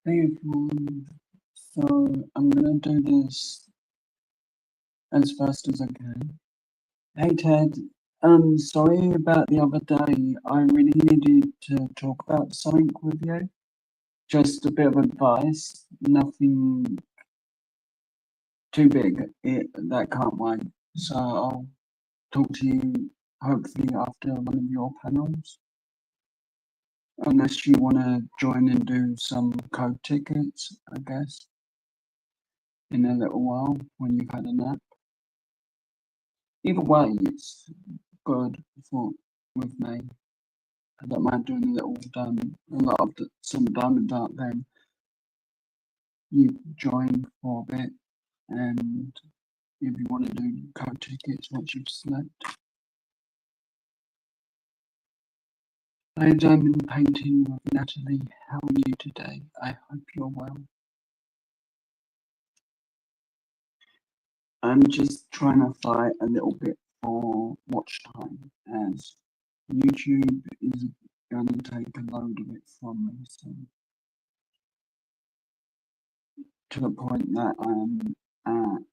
Hey everyone, so I'm gonna do this as fast as I can. Hey Ted, sorry about the other day. I really needed to talk about something with you. Just a bit of advice, nothing too big. That can't wait. So I'll talk to you hopefully after one of your panels. Unless you wanna join and do some code tickets, I guess, in a little while when you've had a nap. Either way, it's good for with me. I don't mind doing a little a lot of some diamond art then you join for a bit and if you want to do code tickets once you've slept. Hi Diamond Painting with Natalie, how are you today? I hope you're well. I'm just trying to fight a little bit for watch time as YouTube is going to take a load of it from me soon. To the point that I'm at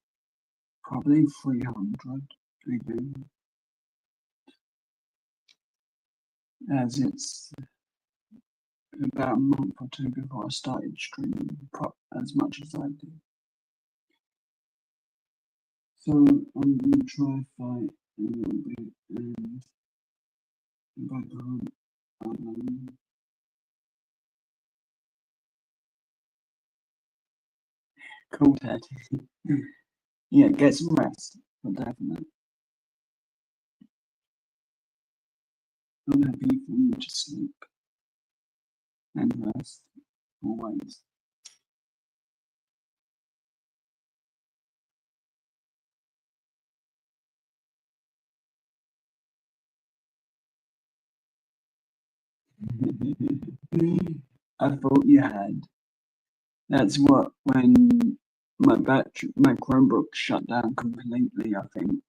probably 300 again, as it's about a month or two before I started streaming as much as I did. So I'm going to try fight a little bit and back home. Cool, Ted. Yeah, get some rest, for definite. I'm happy for you to sleep and rest always. I thought you had. That's what when my Chromebook shut down completely, I think.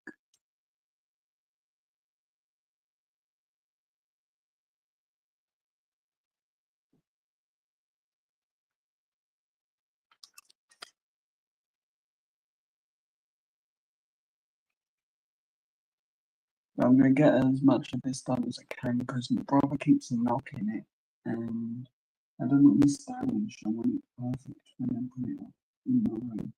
I'm gonna get as much of this done as I can because my brother keeps knocking it and I don't want this damaged. I want it perfect when I put it in my room.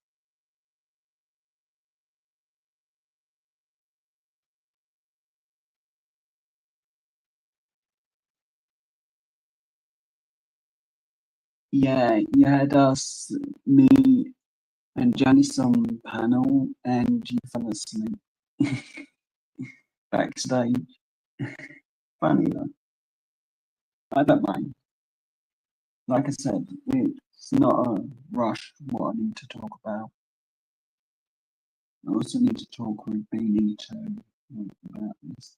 Yeah, you had me and Janice on panel and you fell asleep backstage. Funny though. I don't mind. Like I said, it's not a rush what I need to talk about. I also need to talk with Beanie too about this.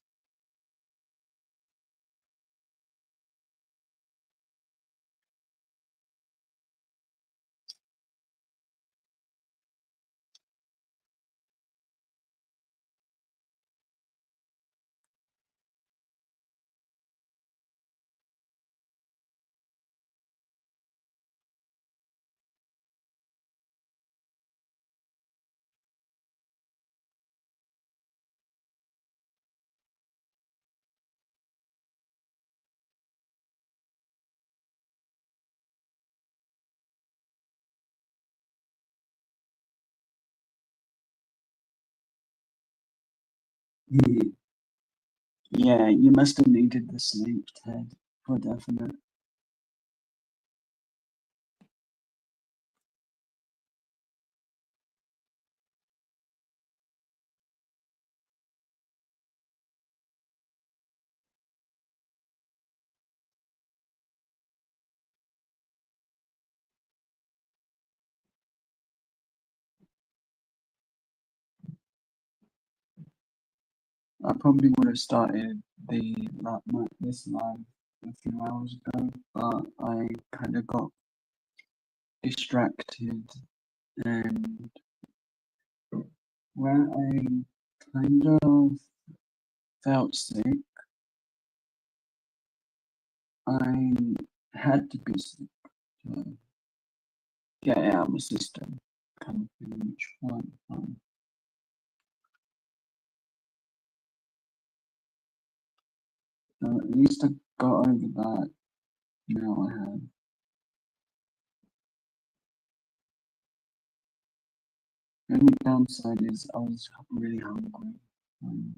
Yeah, you must have needed the sleep, Ted, for definite. I probably would have started this live a few hours ago, but I kind of got distracted and when I kind of felt sick, I had to be sick. So get it out of my system, kind of thing, which weren't fun. At least I got over that. Now I have. The only downside is I was really hungry. Um,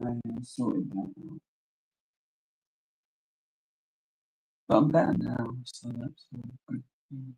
I sorted that out. But I'm better now, so that's a good thing.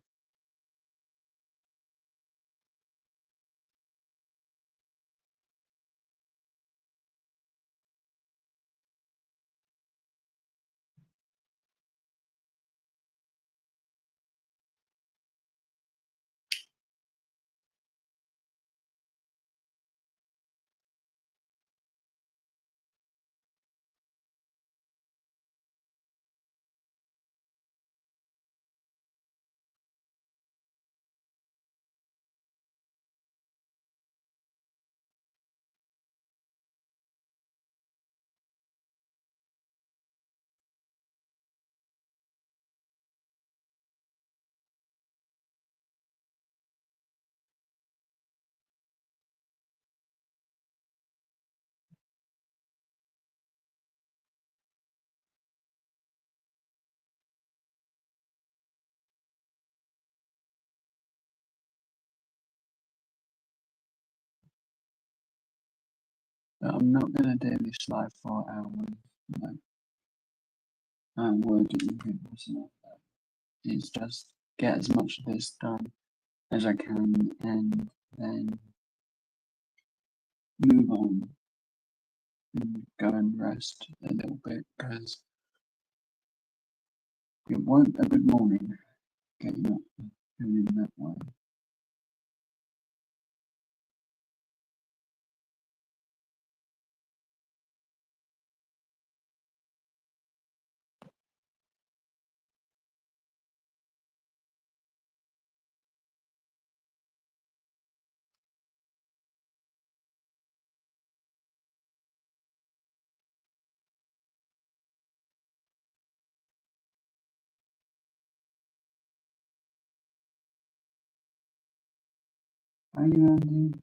But I'm not gonna do this live for hours. Like, I'm working with myself. It's just get as much of this done as I can and then move on and go and rest a little bit because it won't a good morning getting up and feeling that way. Hi Andy,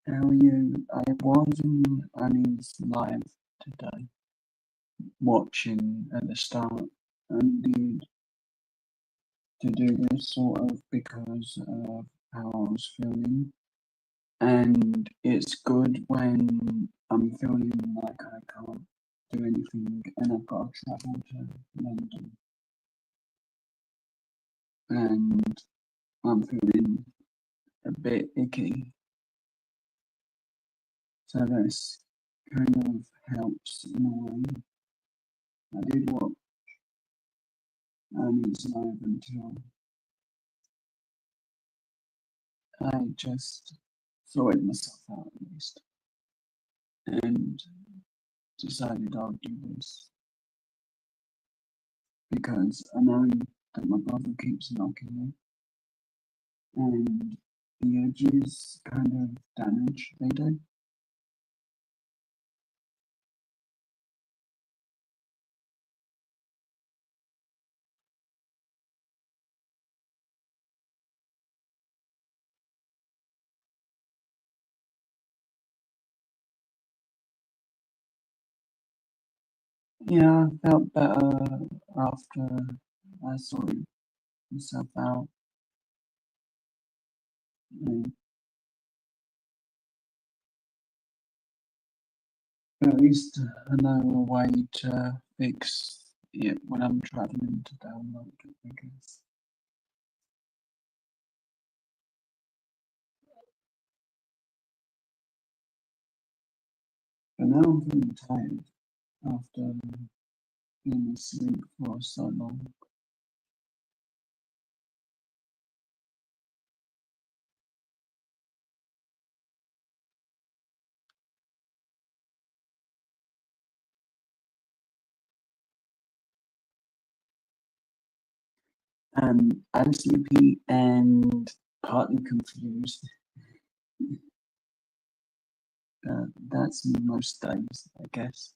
how are you? I was in Annie's live today, watching at the start and needed to do this sort of because of how I was feeling. And it's good when I'm feeling like I can't do anything and I've got to travel to London and I'm feeling a bit icky. So this kind of helps in a way. I did what Annie's live until I just sorted myself out at least and decided I'll do this because I know that my brother keeps knocking me and the edges kind of damage they do. Yeah, I felt better after I sorted myself out. And at least I know a way to fix it when I'm traveling to download it, I guess. But now I'm feeling tired after being asleep for so long. I'm sleepy and partly confused. That's most days, I guess.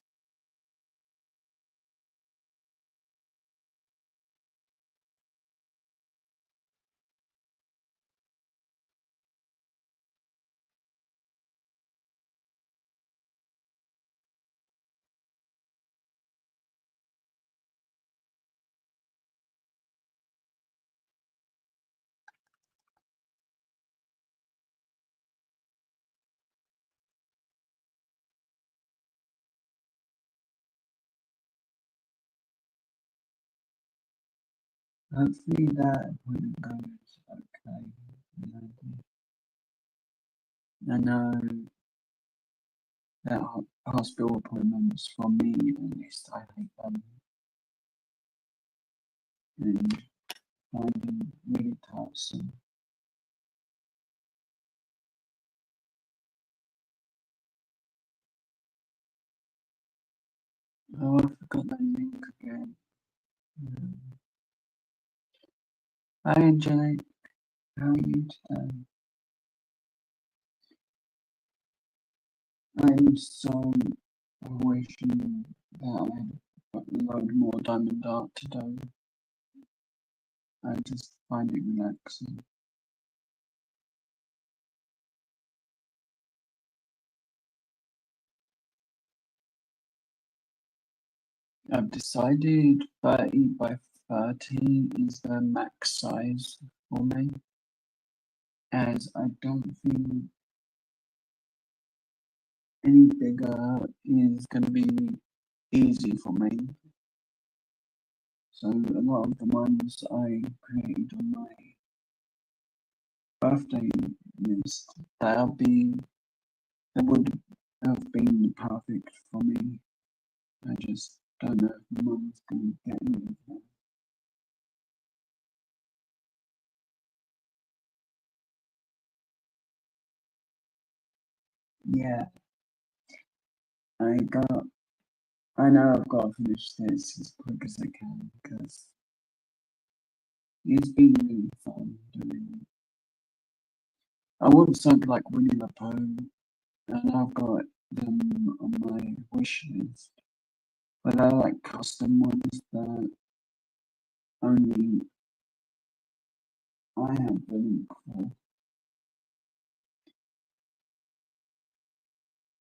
hopefully that appointment goes okay. I know that hospital appointments for me, at least I hate them, and finding really tiresome. Oh, I forgot the link again. Um, Hi Angelic, how are you today? I'm so wishing that I had a load more diamond art to do. I just find it relaxing. I've decided 30 by 30 is the max size for me, as I don't think any bigger is going to be easy for me. So a lot of the ones I created on my birthday list, that would have been perfect for me. I just don't know if mum's going to get any of them. Yeah, I got. I know I've got to finish this as quick as I can because it's been really fun doing it. I want something like Winnie the Pooh, and I've got them on my wish list, but they're like custom ones that only I have the link for.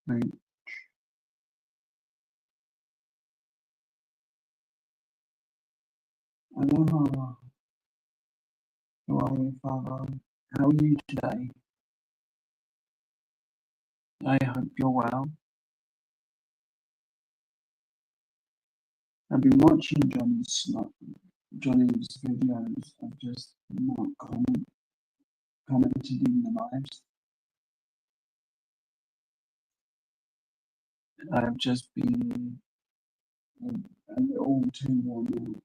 Like, aloha, how are you, Father? How are you today? I hope you're well. I've been watching Johnny's videos. I've just not commented in the lives. I've just been a little too worn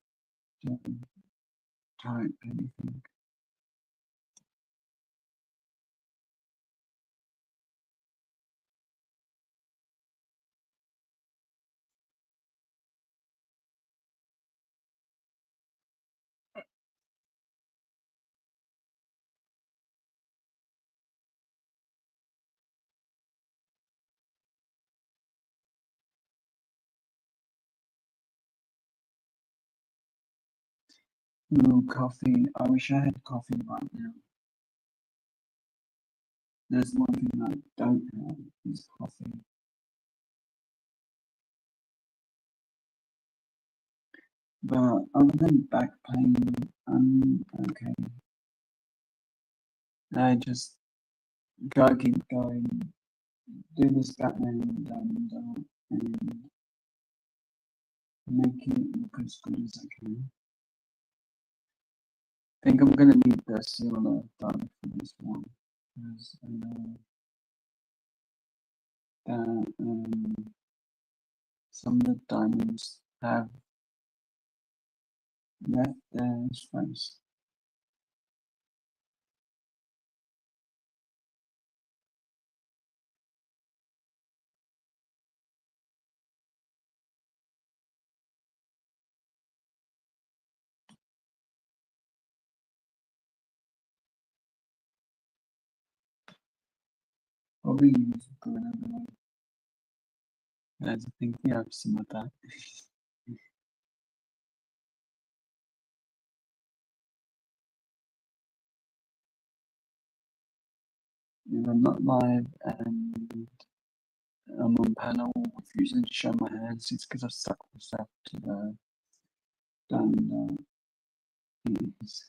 out to type anything. No coffee. I wish I had coffee right now. There's one thing I don't have is coffee. But other than back pain, I'm okay. I just gotta keep going, do this Batman and make it look as good as I can. I think I'm gonna need the silver done for this one because I know that some of the diamonds have left their space. Probably use go another way. I think we have some of that. If I'm not live and I'm on panel refusing to show my hands, it's because I've stuck myself to the done keys.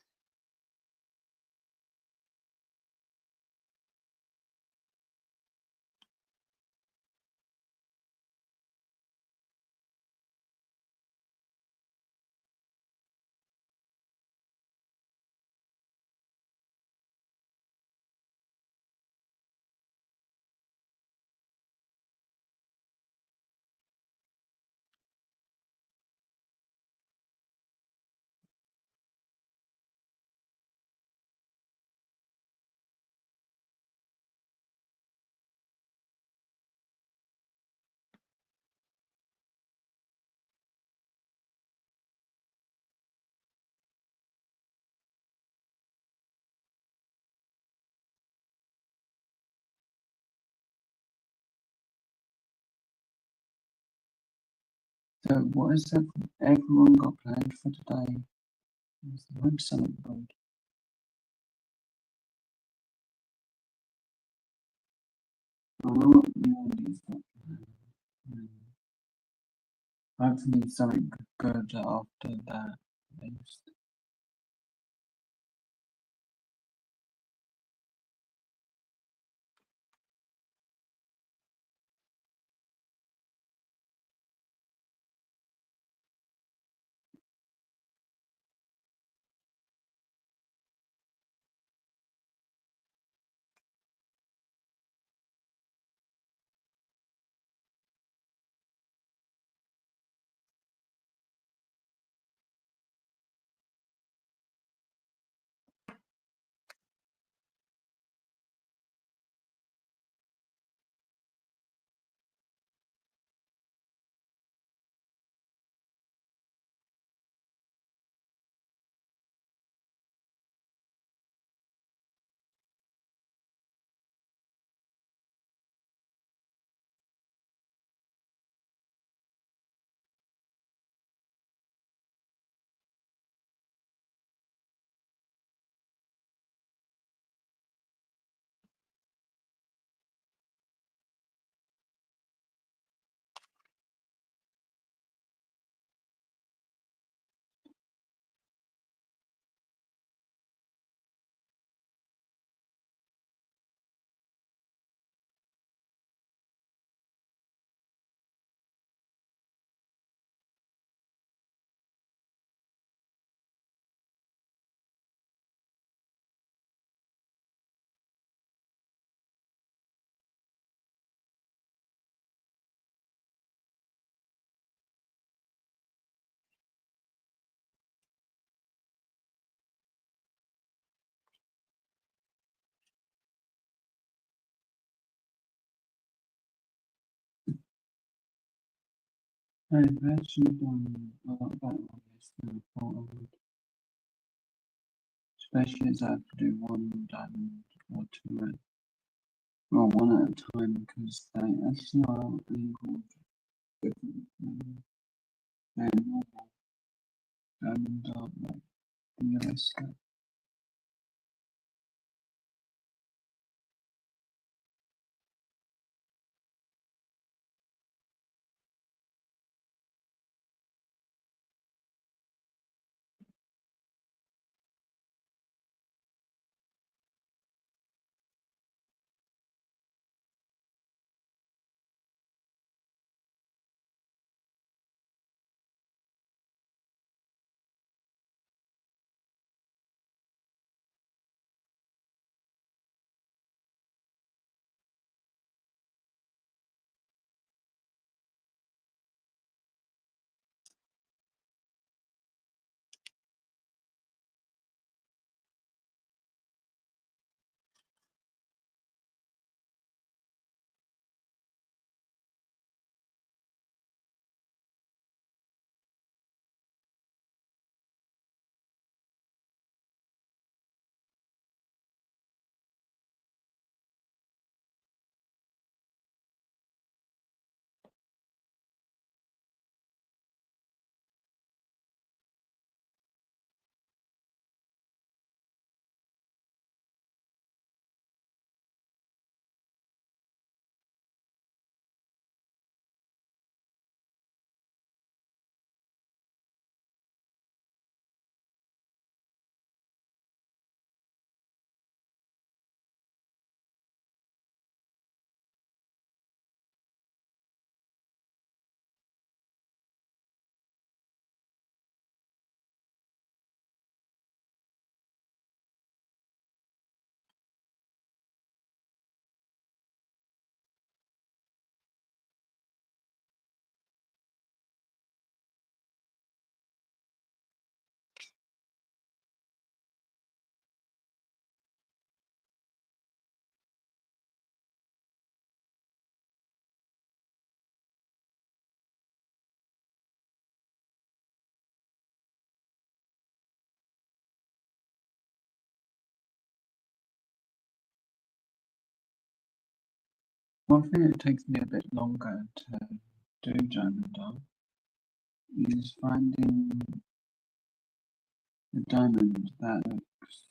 So what is everyone got planned for today? I hope something good. I know what the audience got planned. Hopefully something good after that, at least. I've actually done a lot better on this than I thought I would. Especially as I have to do one diamond or two at, well, one at a time because they actually are angled differently than normal diamond art like the US stuff. Well, I think it takes me a bit longer to do diamond art is finding a diamond that looks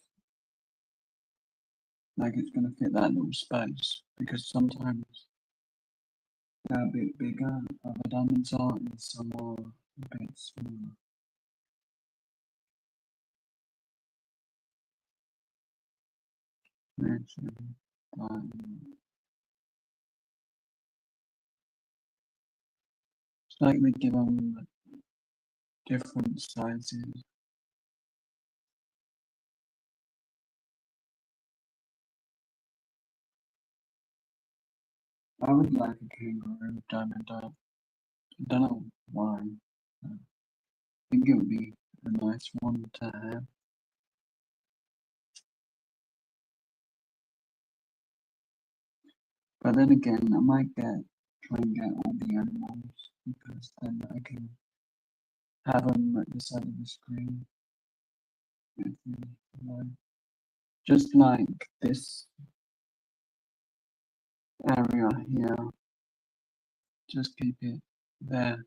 like it's going to fit that little space, because sometimes they're a bit bigger, other diamonds are, and some are a bit smaller. Mention diamond. It's like we give them different sizes. I would like a kangaroo diamond. I don't know why. I think it would be a nice one to have. But then again, I might try and get all the animals, because then I can have them at the side of the screen if you like. Just like this area here, just keep it there.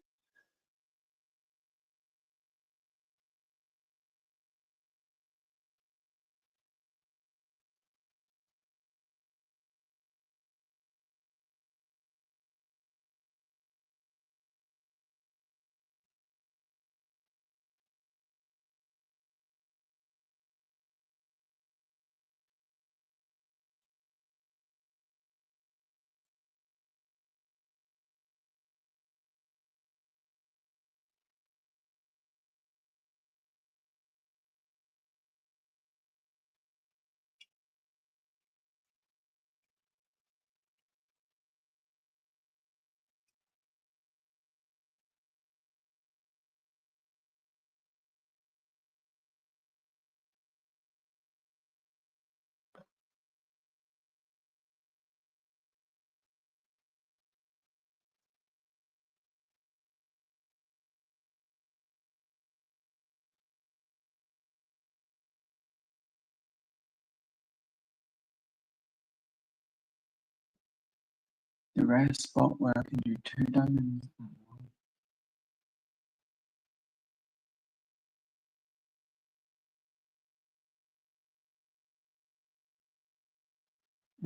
The rare spot where I can do 2 diamonds.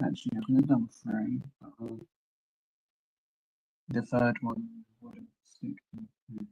Actually, I could have done 3, but the third one wouldn't stick to me.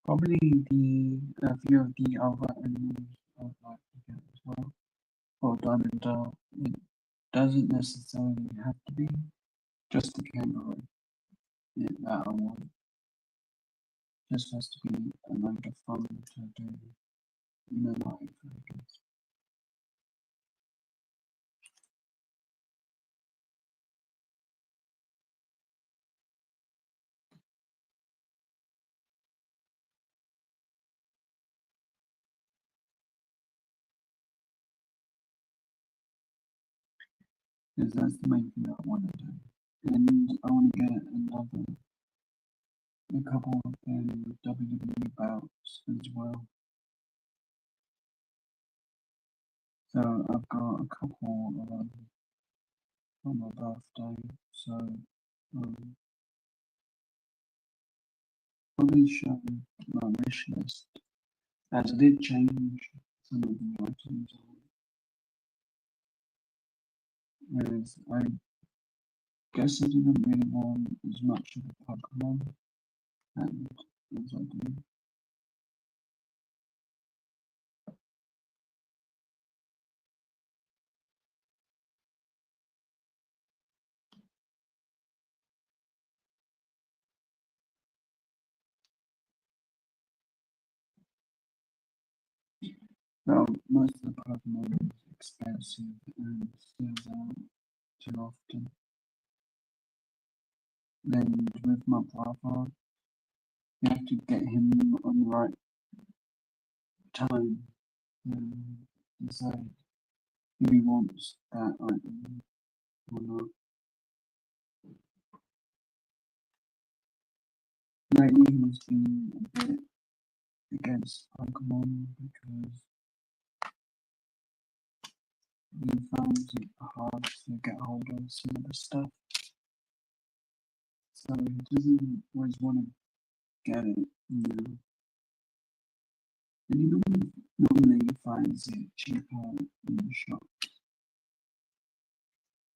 Probably the a few of the other animals I'd like to get as well. For Diamond Dart, it doesn't necessarily have to be just the kangaroo that I want. Just has to be a load of fun to do in a life, I guess. Because that's the main thing that I want to do. And I want to get a couple of them WWE bouts as well. So I've got a couple of them on my birthday. So probably show my wish list as I did change some of the items as I guess I didn't really want as much of a Pokemon and as I do. Well, most of the Pokemon is expensive and sells out too often. Then with my brother, you have to get him on the right time and decide if he wants that item or not. Lately he's been a bit against Pokemon because he finds it hard to get hold of some of the stuff. So he doesn't always want to get it. And he normally finds it cheaper in the shop.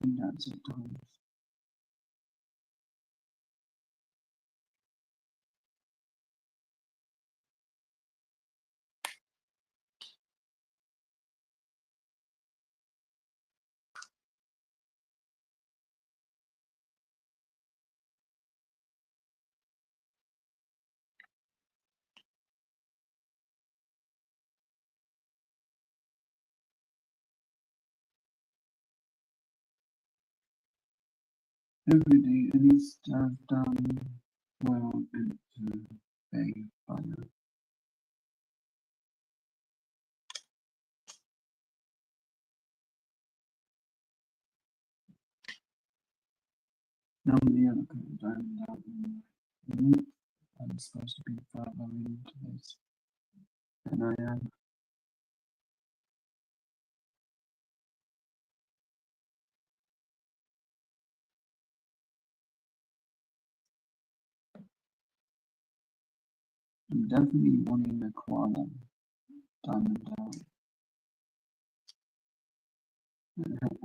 And that's at times. Every day, at least I've done well into a by now. Normally I could have done that in week. I'm supposed to be further into this than I am. I'm definitely wanting a koala diamond out.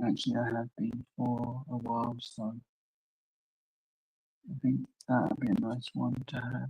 Actually, I have been for a while, so I think that would be a nice one to have.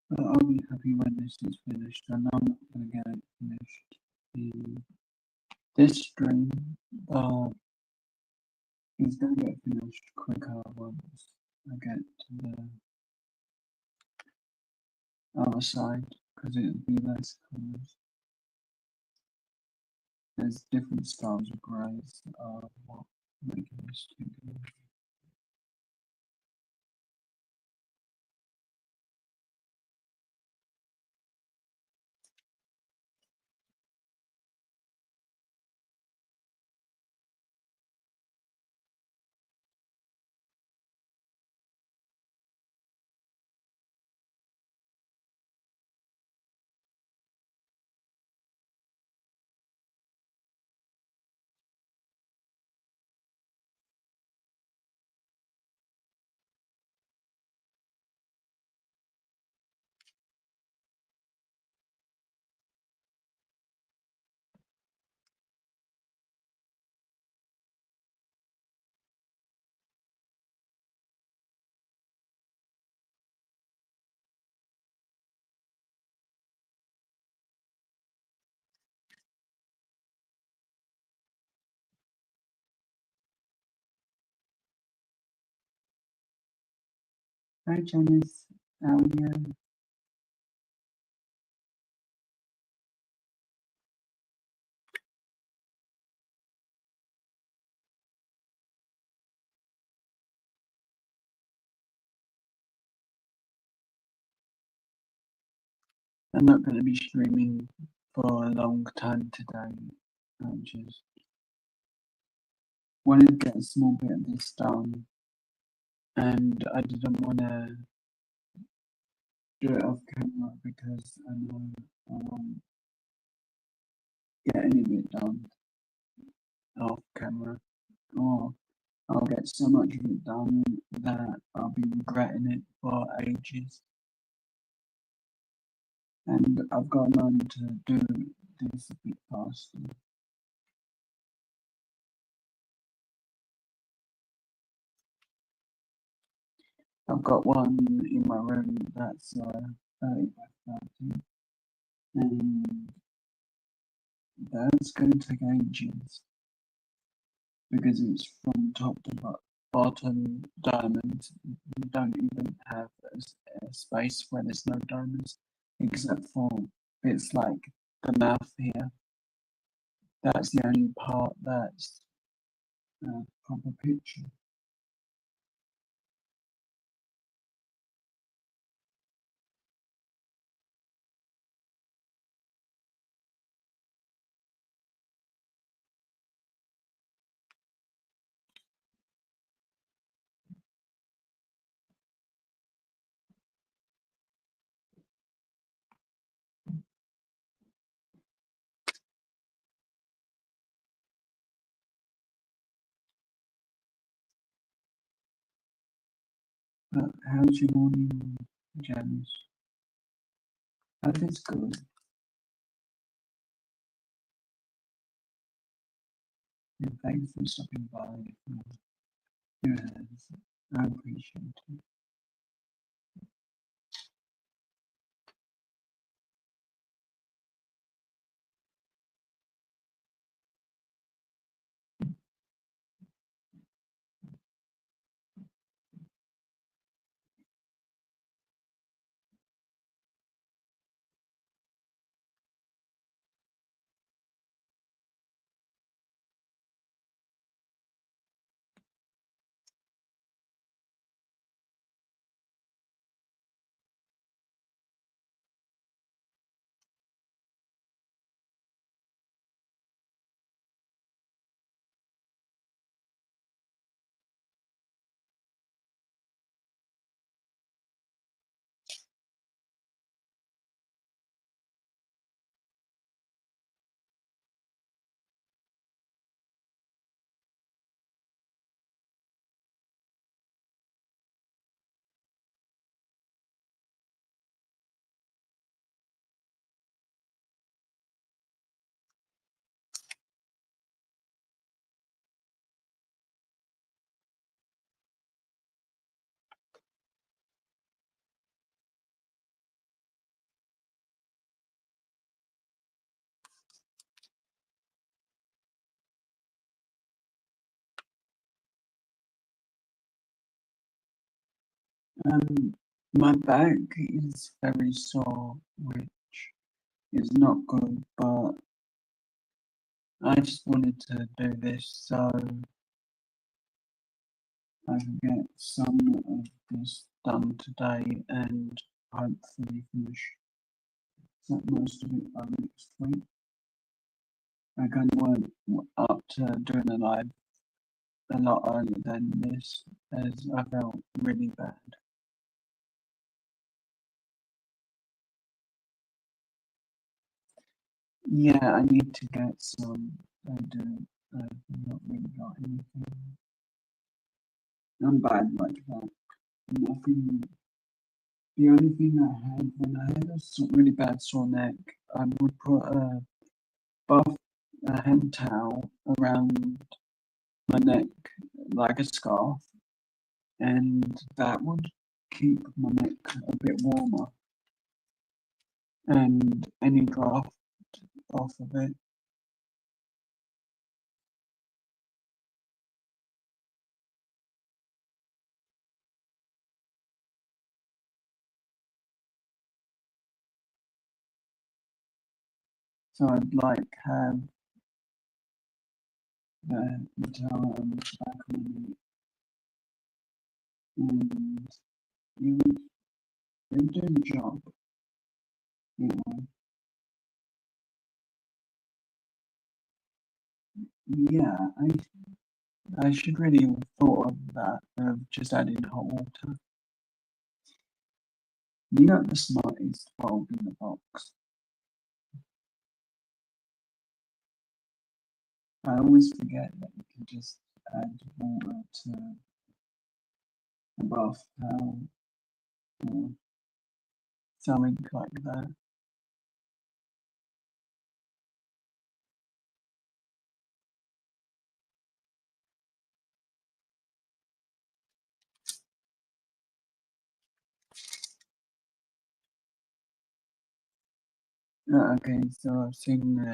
But I'll be happy when this is finished. I know I'm not going to get it finished in this stream, but it's going to get finished quicker once I get to the other side, because it'll be less colours. There's different styles of greys that are what making this studio. Hi Janice, how are you? I'm not going to be streaming for a long time today. I just wanted to get a small bit of this done, and I didn't want to do it off camera because I know I won't get any of it done off camera, or I'll get so much of it done that I'll be regretting it for ages. And I've got to learn to do this a bit faster. I've got one in my room that's 30 by 30, and that's going to take ages because it's from top to bottom diamonds. You don't even have a space where there's no diamonds, except for bits like the mouth here. That's the only part that's a proper picture. But how's your morning, Janice? Hope it's good. And thanks for stopping by. Yes, I appreciate it. My back is very sore, which is not good, but I just wanted to do this so I can get some of this done today and hopefully finish most of it by next week. I kind of went up to doing a live a lot earlier than this as I felt really bad. Yeah, I need to get some. I do. I've not really got anything. I'm bad like that. Nothing. The only thing I had when I had a really bad sore neck, I would put buff a hand towel around my neck like a scarf, and that would keep my neck a bit warmer and any draft off of it. So I'd like have the towel on the back of my neck, and you would do the job. You know. Yeah, I should really have thought of that, of just adding hot water. You got the smartest bulb in the box. I always forget that you can just add water to a bath towel or something like that. Okay, so I've seen that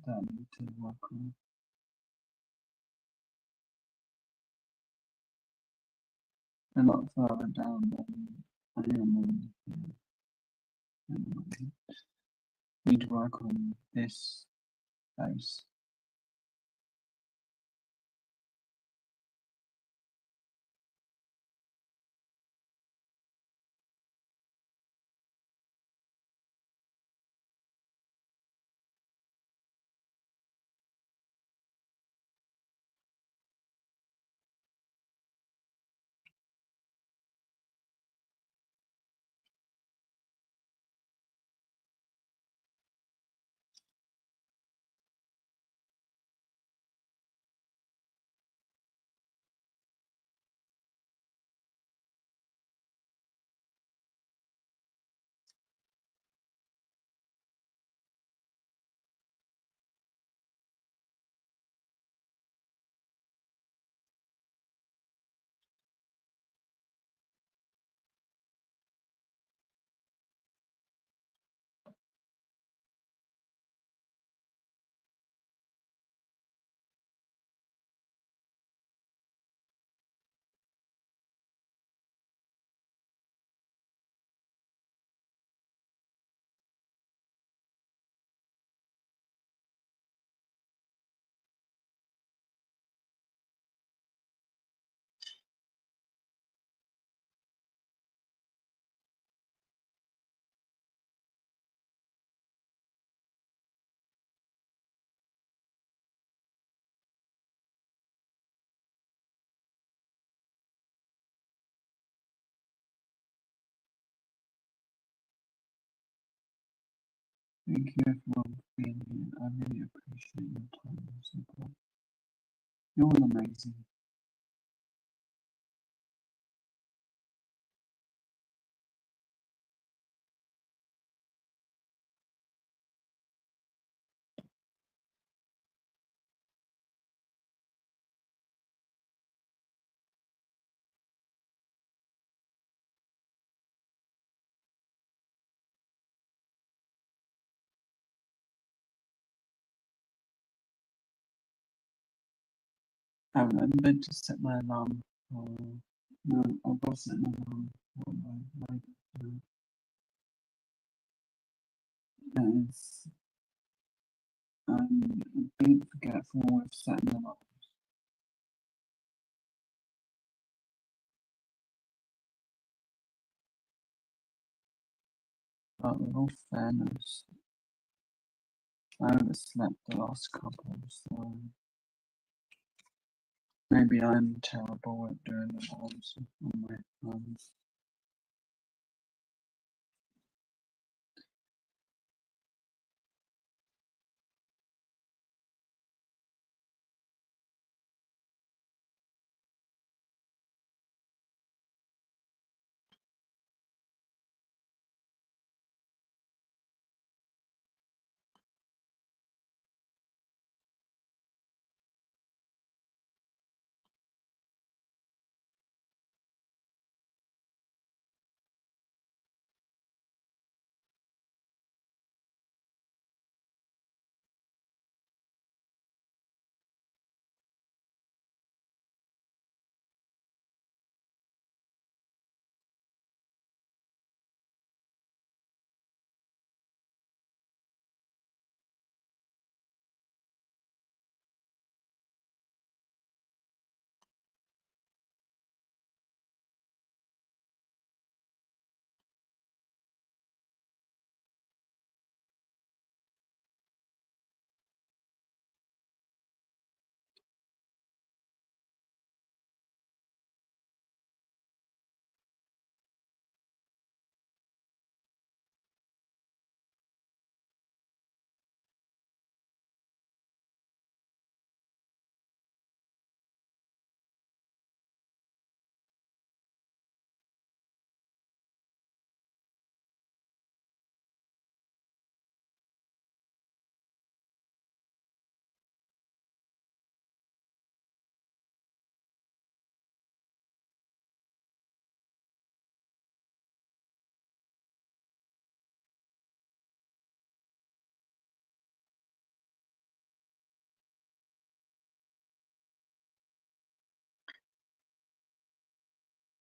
I need to work on a lot further down than I am on. I need to work on this face. Thank you everyone for being here. I really appreciate your time and support. You're all amazing. I remember to set my alarm for No, I wasn't alone. Like, as I'm a bit forgetful with setting them up. But with all fairness, I overslept the last couple, so maybe I'm terrible at doing alarms on my phones.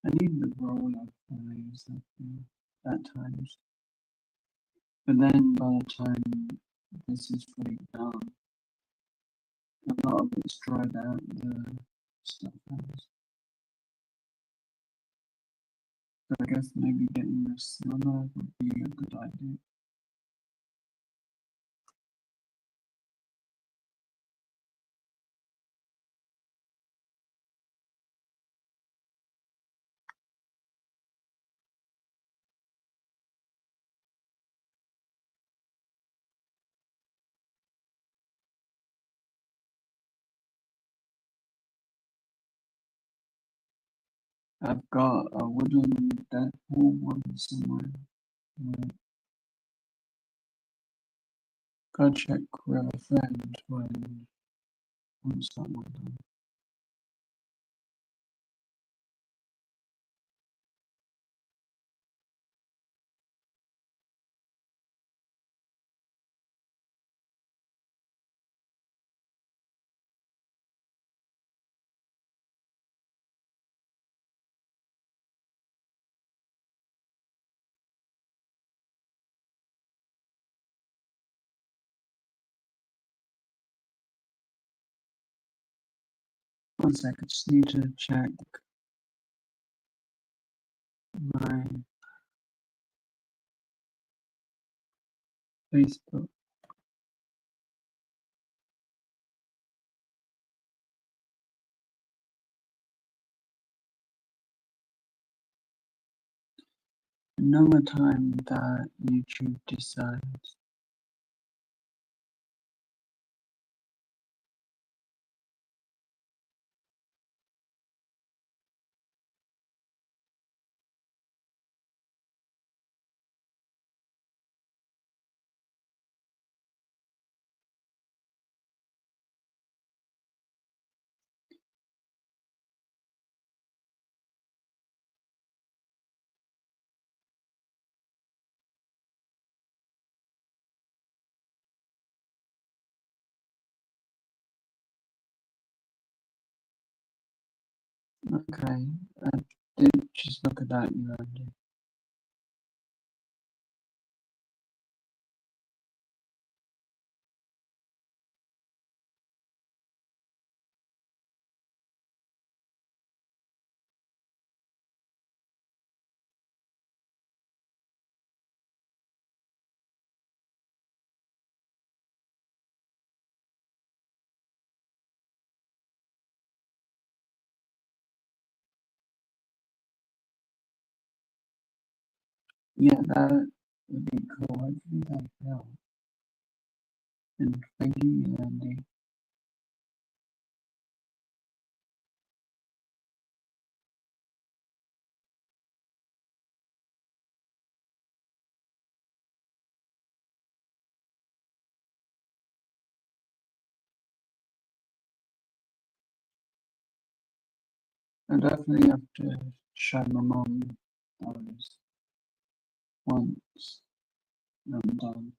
I need the roll of eyes at times. But then by the time this is fully done, a lot of it's dried out, the stuff has. So I guess maybe getting the slimmer would be a good idea. I've got a wooden Deadpool one somewhere. Yeah. Gotta check with a friend when once that one done. One sec, I just need to check my Facebook. Another time that YouTube decides. Okay, Just look at that, you Andy. Yeah, that would be cool. Hopefully that helps. And thank you, Andy. I definitely have to show my mum those once I'm done.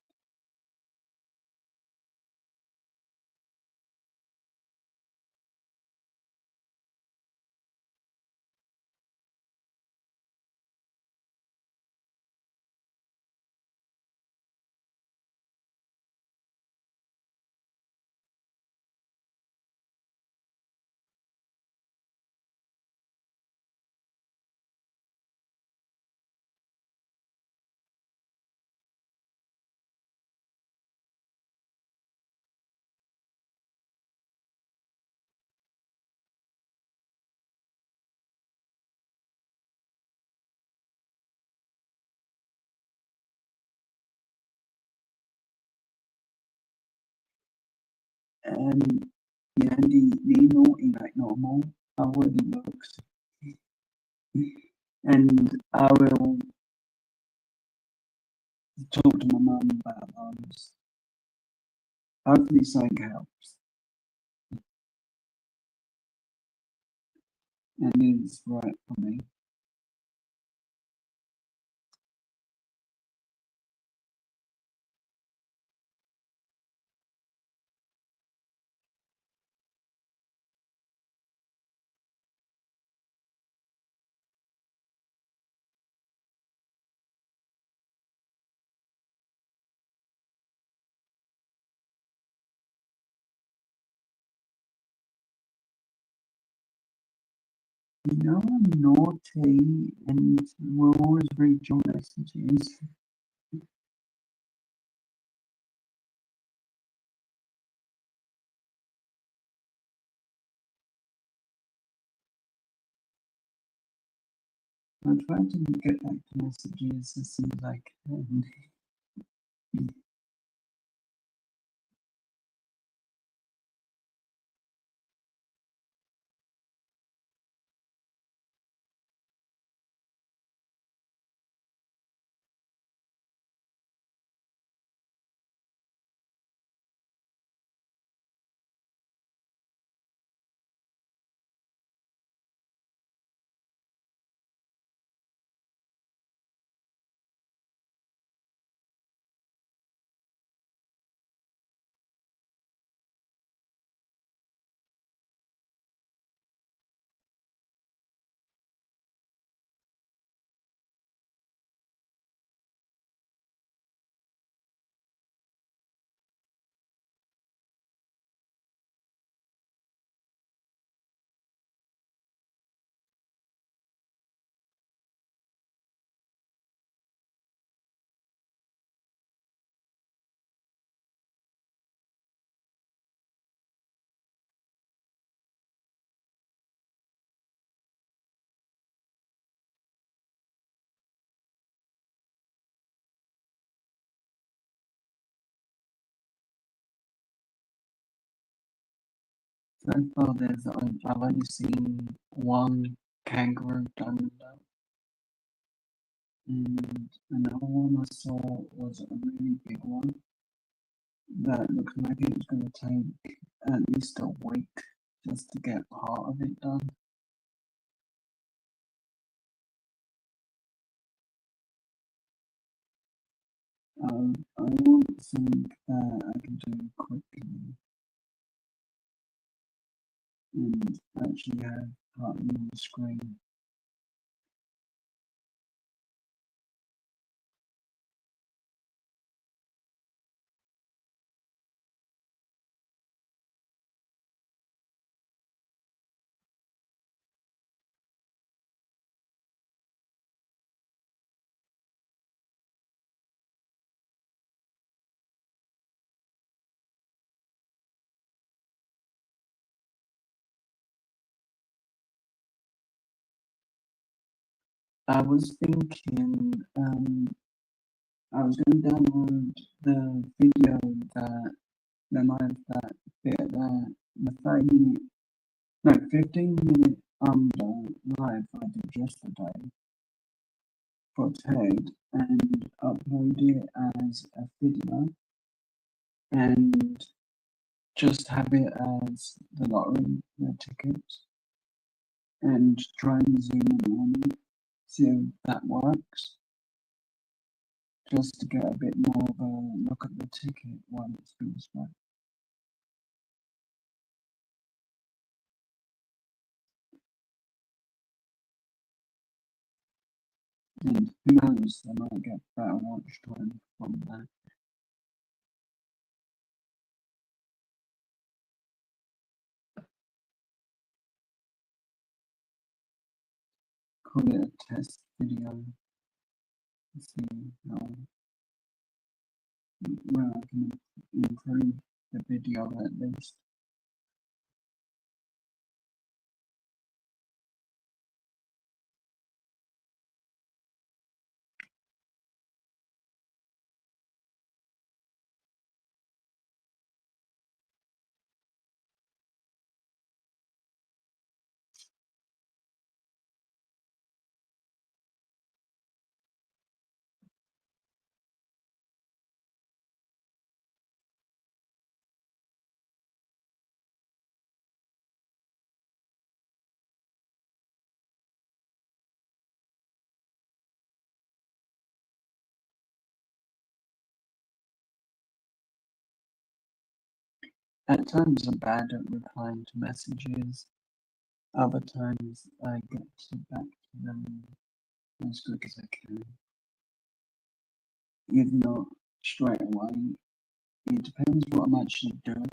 And yeah, the naughty like normal, how would it looks. And I will talk to my mum about those. Hopefully something helps. And it's right for me. You know I'm naughty and will always read your messages. I try to get back to messages as soon as I can. So far, I've only seen one kangaroo duck, and another one I saw was a really big one that looked like it was going to take at least a week just to get part of it done. I want something that I can do quickly and actually have partly on the screen. I was thinking, I was going to download the video that the live that bit there, the 30-minute, no, 15-minute live I did yesterday for TED and upload it as a video and just have it as the lottery, the tickets, and try and zoom in on it, see if that works, just to get a bit more of a look at the ticket while it's being spread. And who knows, I might get better watch time from that. Call it a test video. See how where I can improve the video at least. At times I'm bad at replying to messages, other times I get back to them as quick as I can. If not straight away, it depends what I'm actually doing.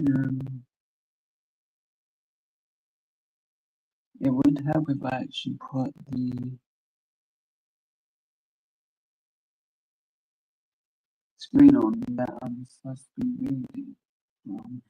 Um, it would help if I actually put the screen on that I'm supposed to be reading from.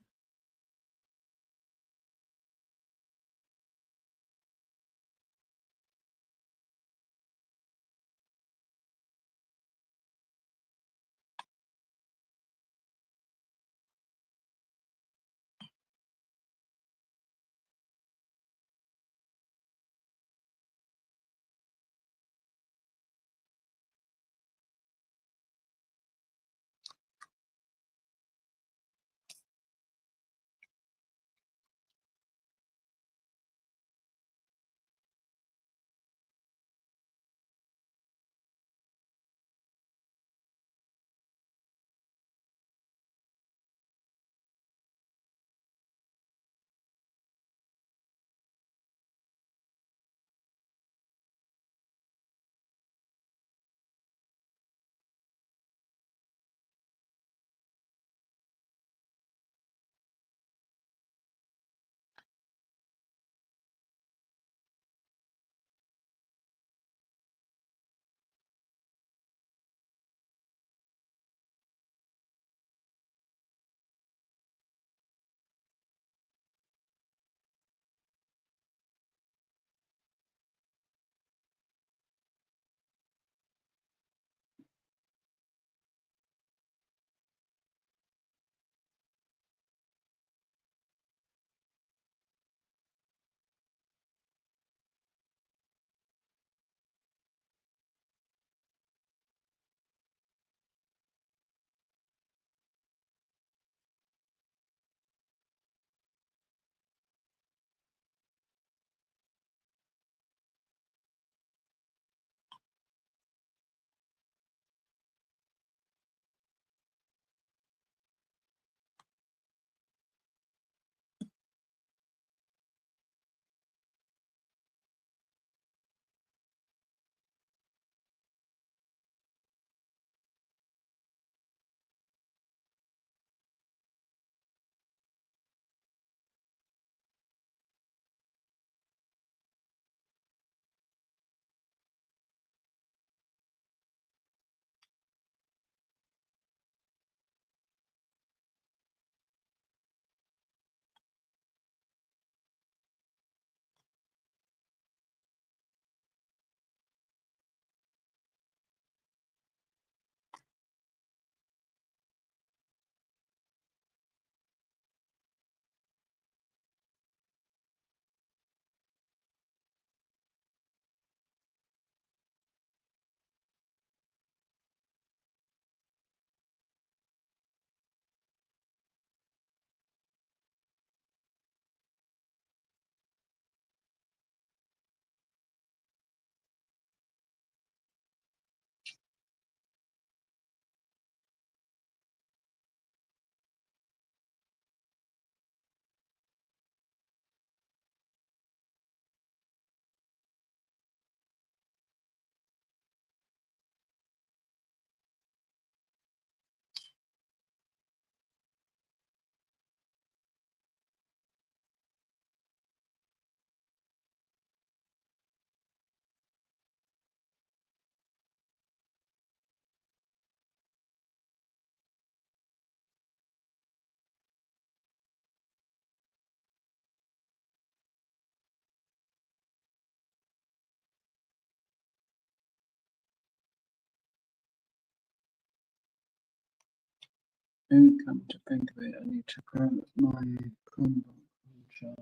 come to think of it, I need to grab my Chromebook on charge.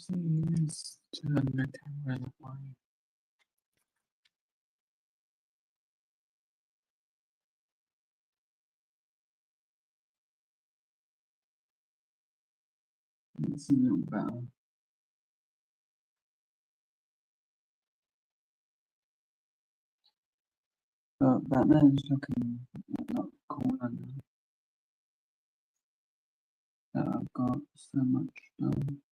Please turn the camera on. It's a little better. But Batman's looking a lot cooler now that I've got so much done.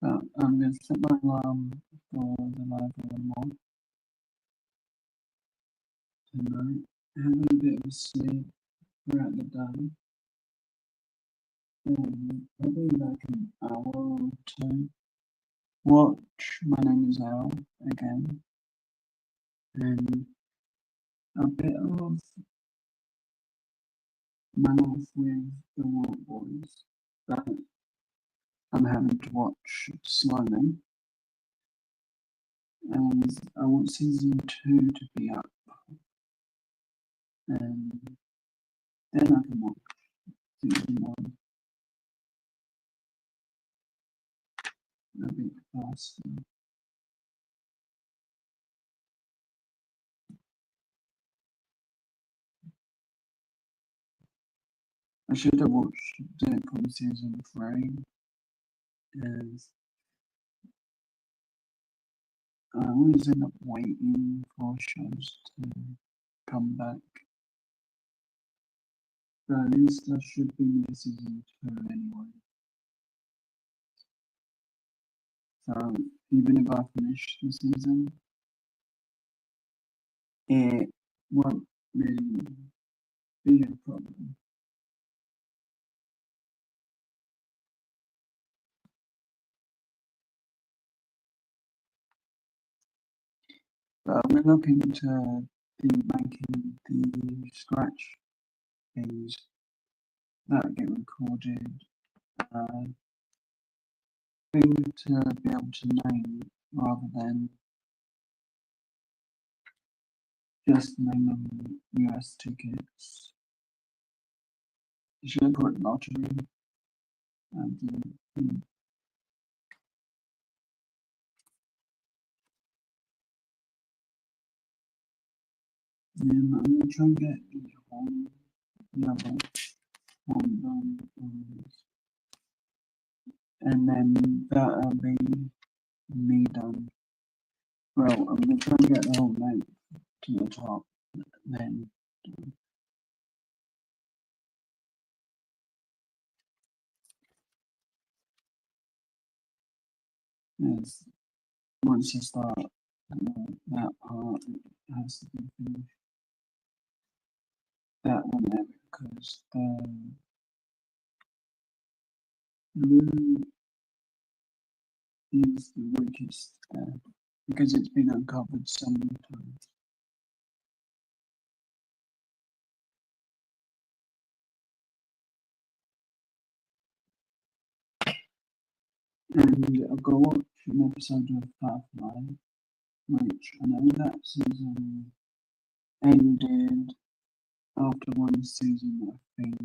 But I'm going to set my alarm for the live more tonight. Have a bit of sleep throughout the day. Probably like an hour or two. Watch My Name is Earl again. And a bit of Man Off with the Walt Boys. But I'm having to watch slowly. And I want season 2 to be up. And then I can watch season 1 a bit faster. I should have watched Deadpool season 3, as I always end up waiting for shows to come back. But at least I should be near season 2 anyway. So even if I finish the season, it won't really be a problem. But we're looking to be making the scratch things that get recorded thing to be able to name rather than just name them US tickets. You should put lottery and I'm gonna try and get the other one done on this. And then that'll be me done. Well, I'm gonna try and get the whole length to the top, then yes, once you start that part, it has to be finished. That one there, because the blue is the weakest because it's been uncovered so many times. And I've got to watch an episode of Firefly, which I know that season ended after one season, I think,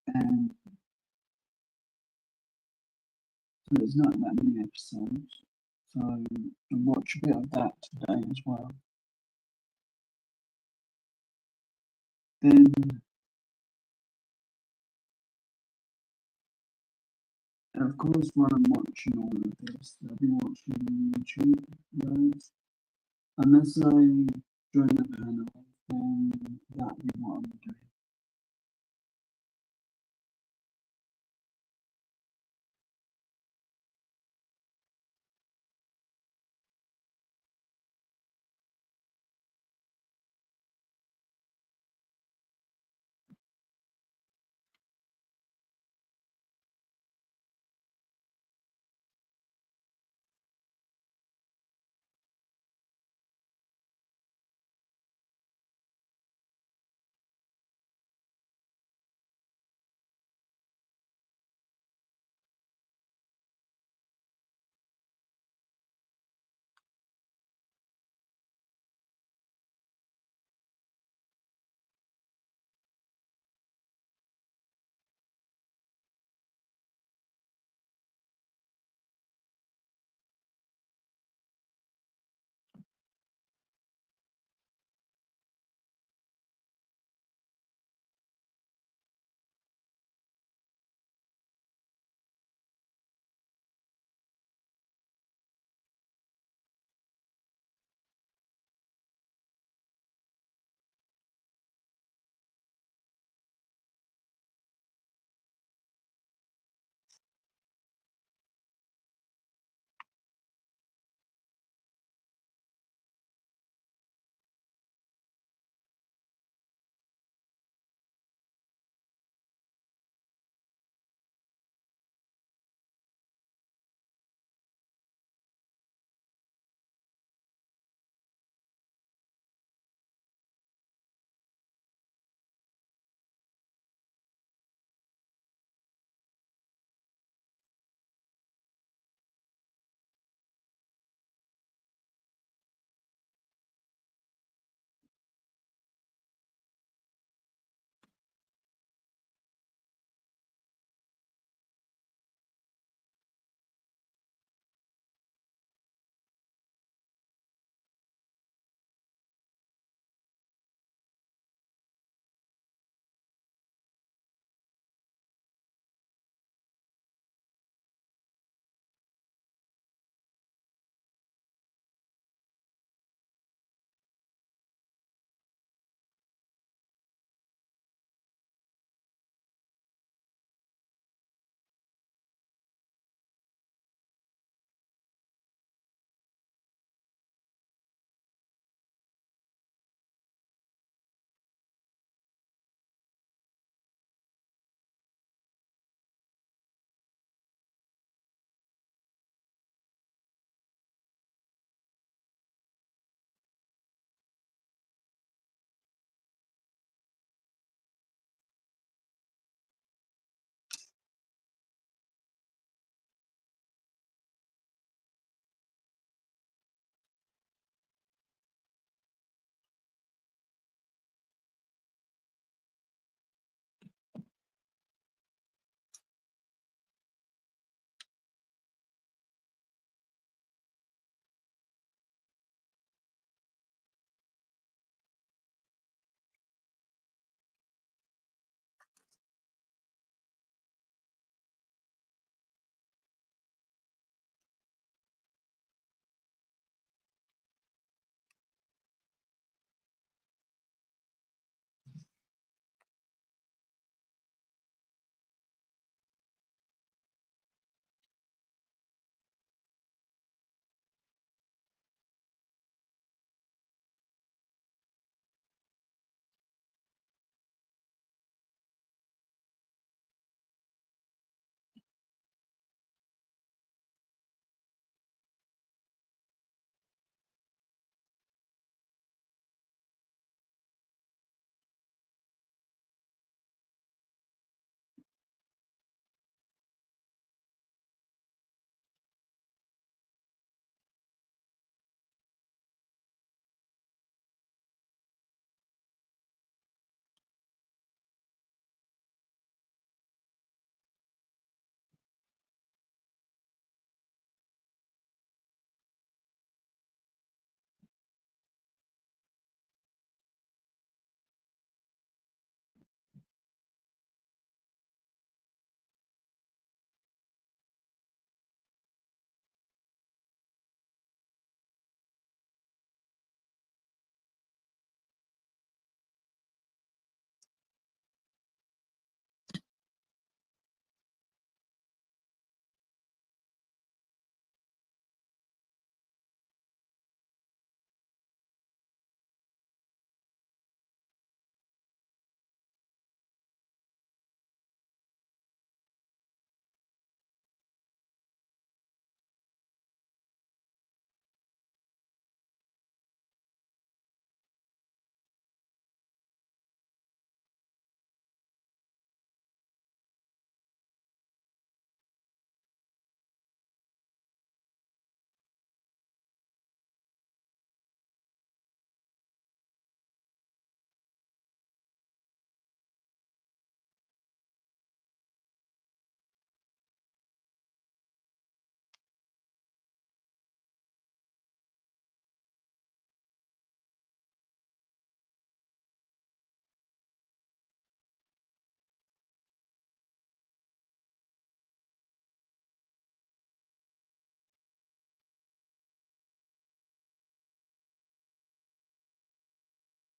and so there's not that many episodes. So I'll watch a bit of that today as well. Then, of course, while I'm watching all of this, I'll be watching YouTube videos. Unless I join the panel, then that'll be what I'm doing.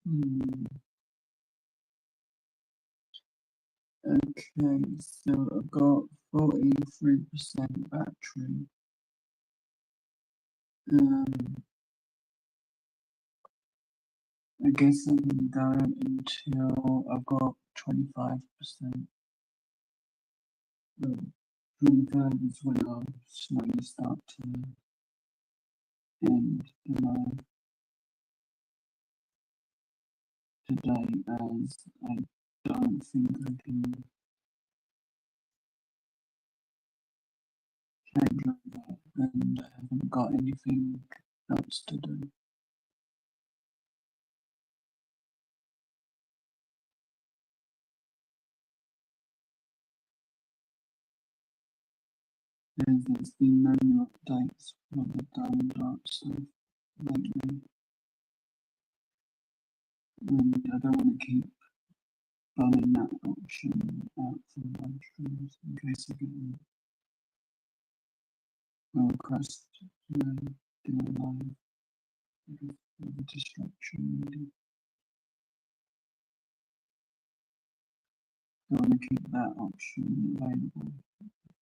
Hmm. Okay, so I've got 43% battery. Um, I guess I can go until I've got 25%. 25 is when I'll slowly start to end the live today, as I don't think I can change over and I haven't got anything else to do. There's been no new updates for the Diamond Dark stuff lately, and I don't want to keep running that option out for live streams in case I get a request to do a live with a distraction. Really. I want to keep that option available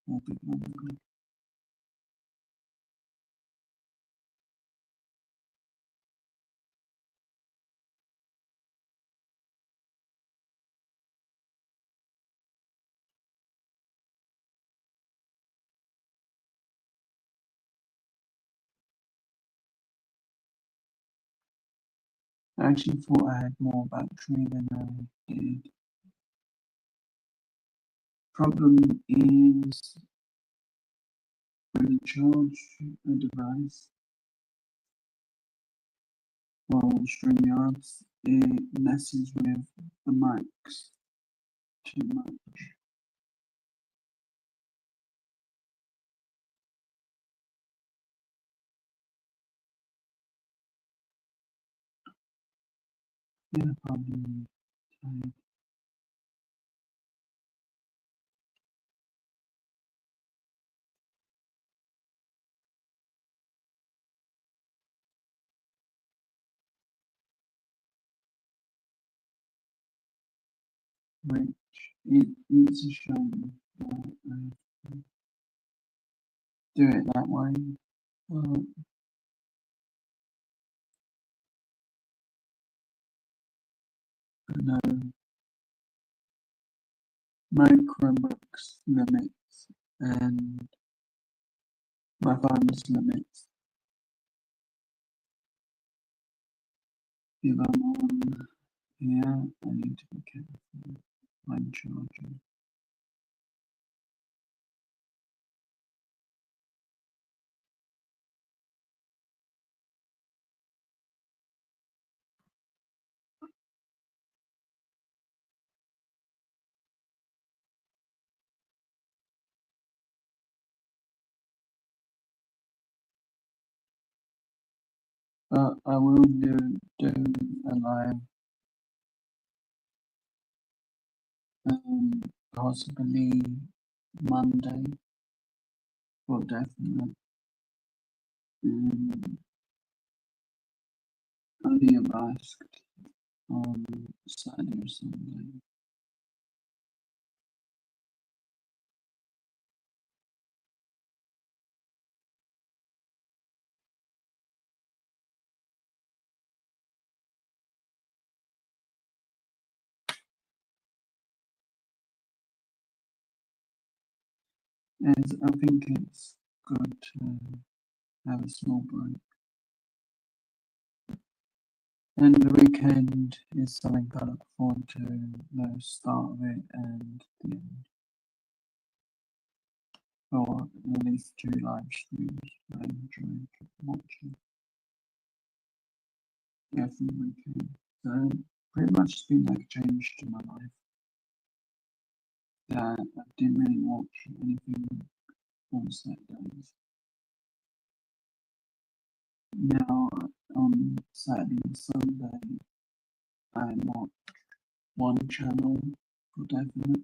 for a bit longer. I actually thought I had more battery than I did. Problem is when you charge a device or StreamYards, it messes with the mics too much. Yeah, probably. Which it's a shame that I do it that way. Well, I know my Chromebooks limits and my phone's limits. If I'm on here, I need to be careful when charging. But I will do a live, possibly Monday for definite. Um, only if asked on Saturday or Sunday. As I think it's good to have a small break. And the weekend is something I look forward to, the start of it and the end. Or at least 2 live streams I enjoy watching every weekend. So pretty much it's been like a change to my life. That I didn't really watch anything on Saturdays. Now on Saturday and Sunday I watch one channel for definite.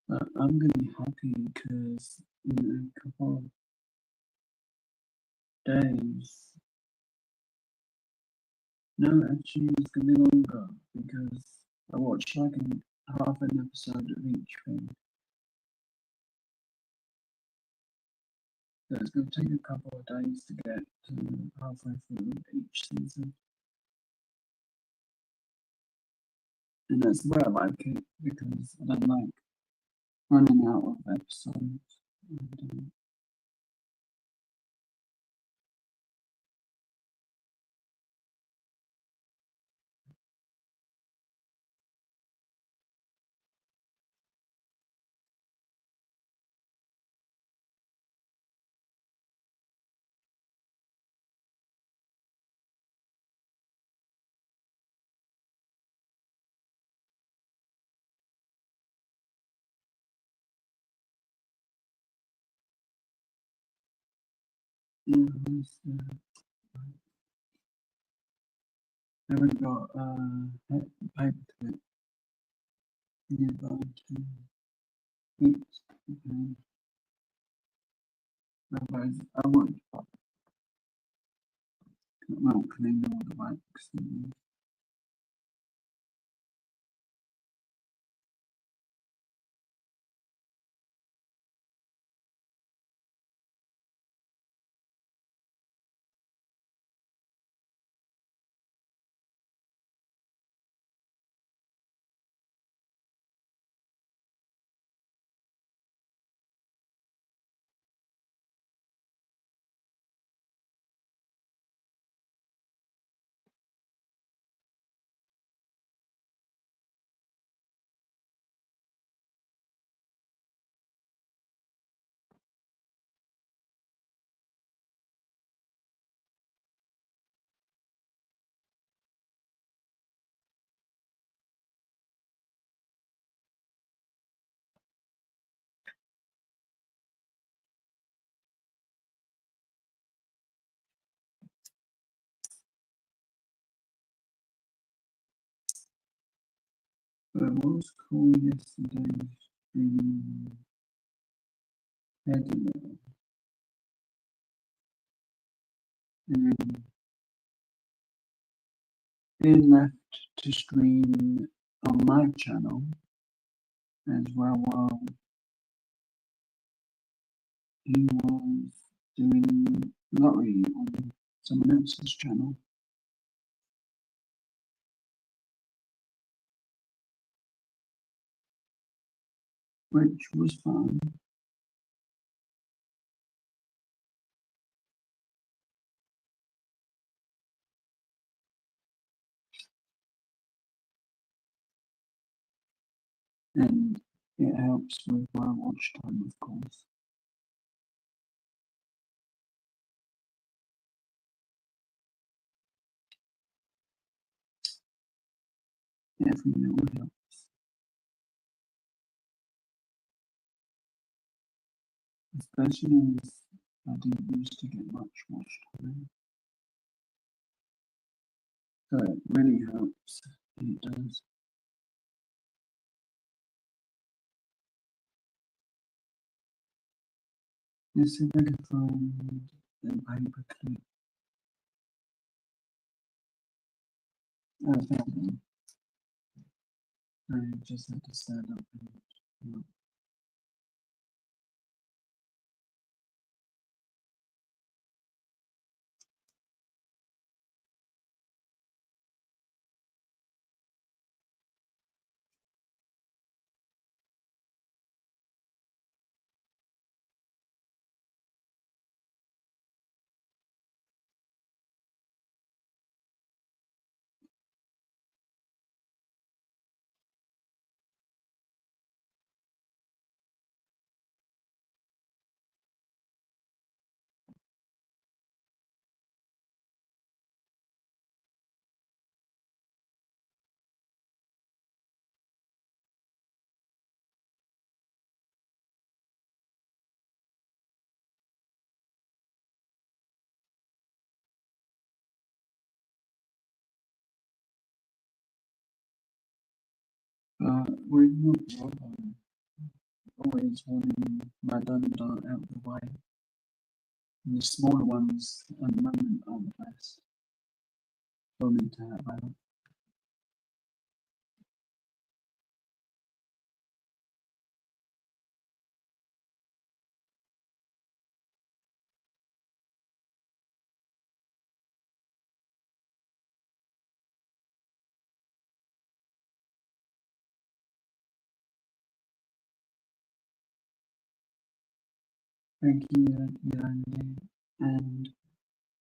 But I'm gonna be happy because in a couple of days, no, actually it's gonna be longer because I watched like half an episode of each thing. So it's gonna take a couple of days to get to halfway through each season. And that's where I like it because I don't like running out of episodes. And, yeah, I haven't got paper clip nearby to eat. Otherwise, I would, well, clean all the wax. And, but what was cool yesterday in Edinburgh, and being left to stream on my channel as well while he was doing lottery on someone else's channel, which was fun. And it helps with my watch time, of course. Every little helps, especially as I didn't used to get much watch time. So it really helps. It does. Let's see if I can find the paper clip. Oh, found one. I just had to stand up and look. But we're not always wanting my London out of the way. And the smaller ones at the moment are the best for me to have out. Thank you, Yolandi. And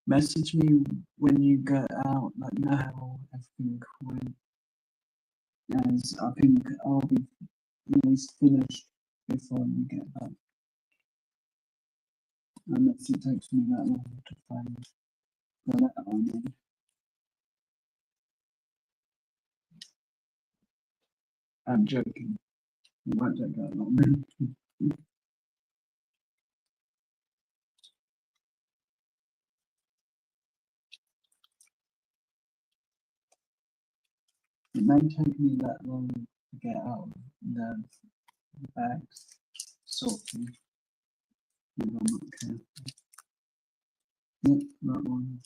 message me when you get out, like now, everything went, as I think I'll be at least finished before you get back. Unless it takes me that long to find the letter I need. I'm joking. It won't take that long. It may take me that long to get out of the bags, sort of, if I'm not careful. Yep, that one.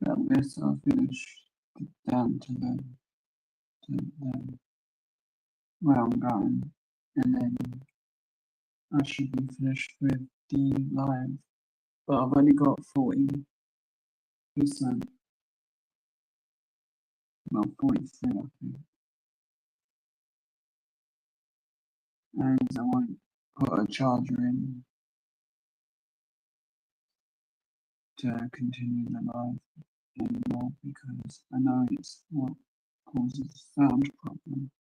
That this I'll finish down to where I'm going, and then I should be finished with the live. But I've only got 40%, well, 43, I think. And I won't put a charger in to continue the live anymore because I know it's what causes sound problem.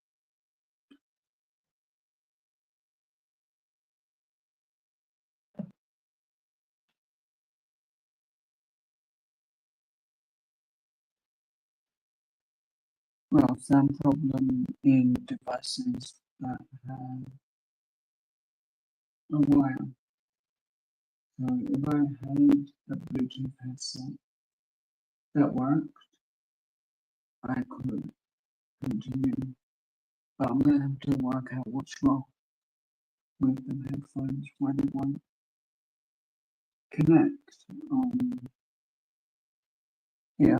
Well, sound problem in devices that have a wire. So if I had a Bluetooth headset that worked, I could continue. But I'm gonna have to work out what's wrong with the headphones when they won't connect here.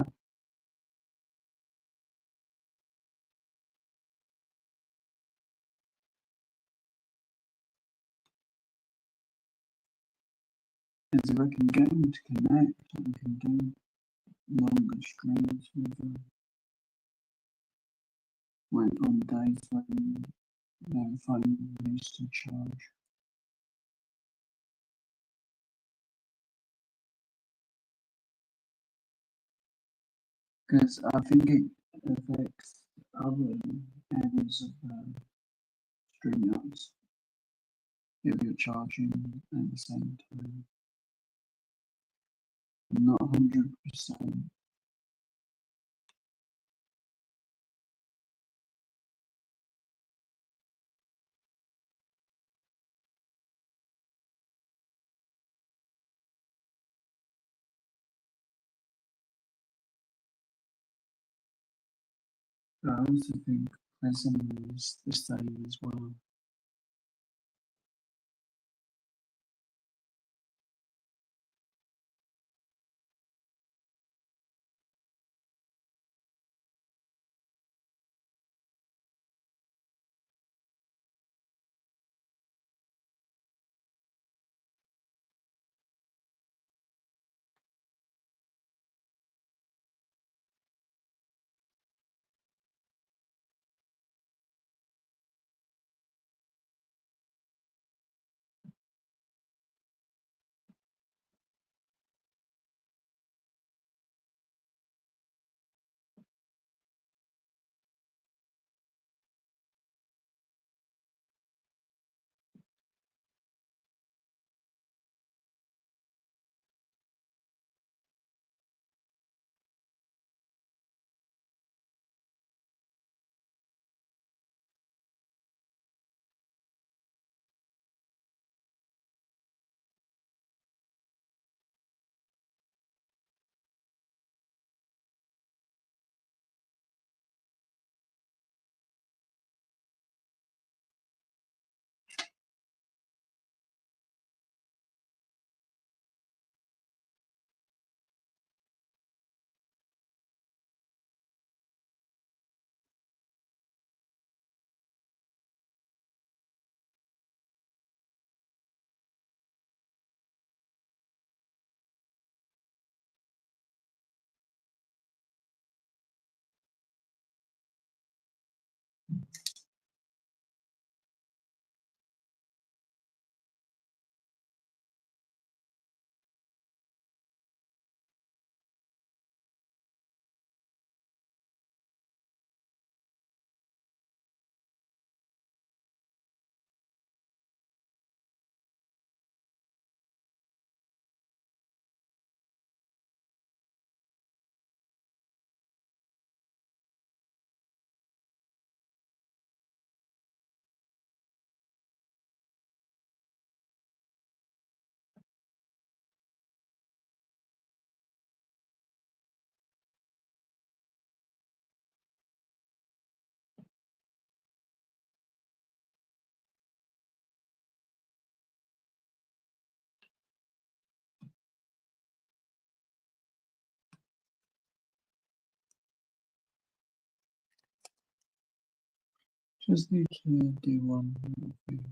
As if I can get them to connect, I can do longer streams with them. When on days when their phone needs to charge. Because I think it affects other areas of StreamYards if you're charging at the same time. Not 100%. But I also think Prism is the same as well. Just need to do one little thing.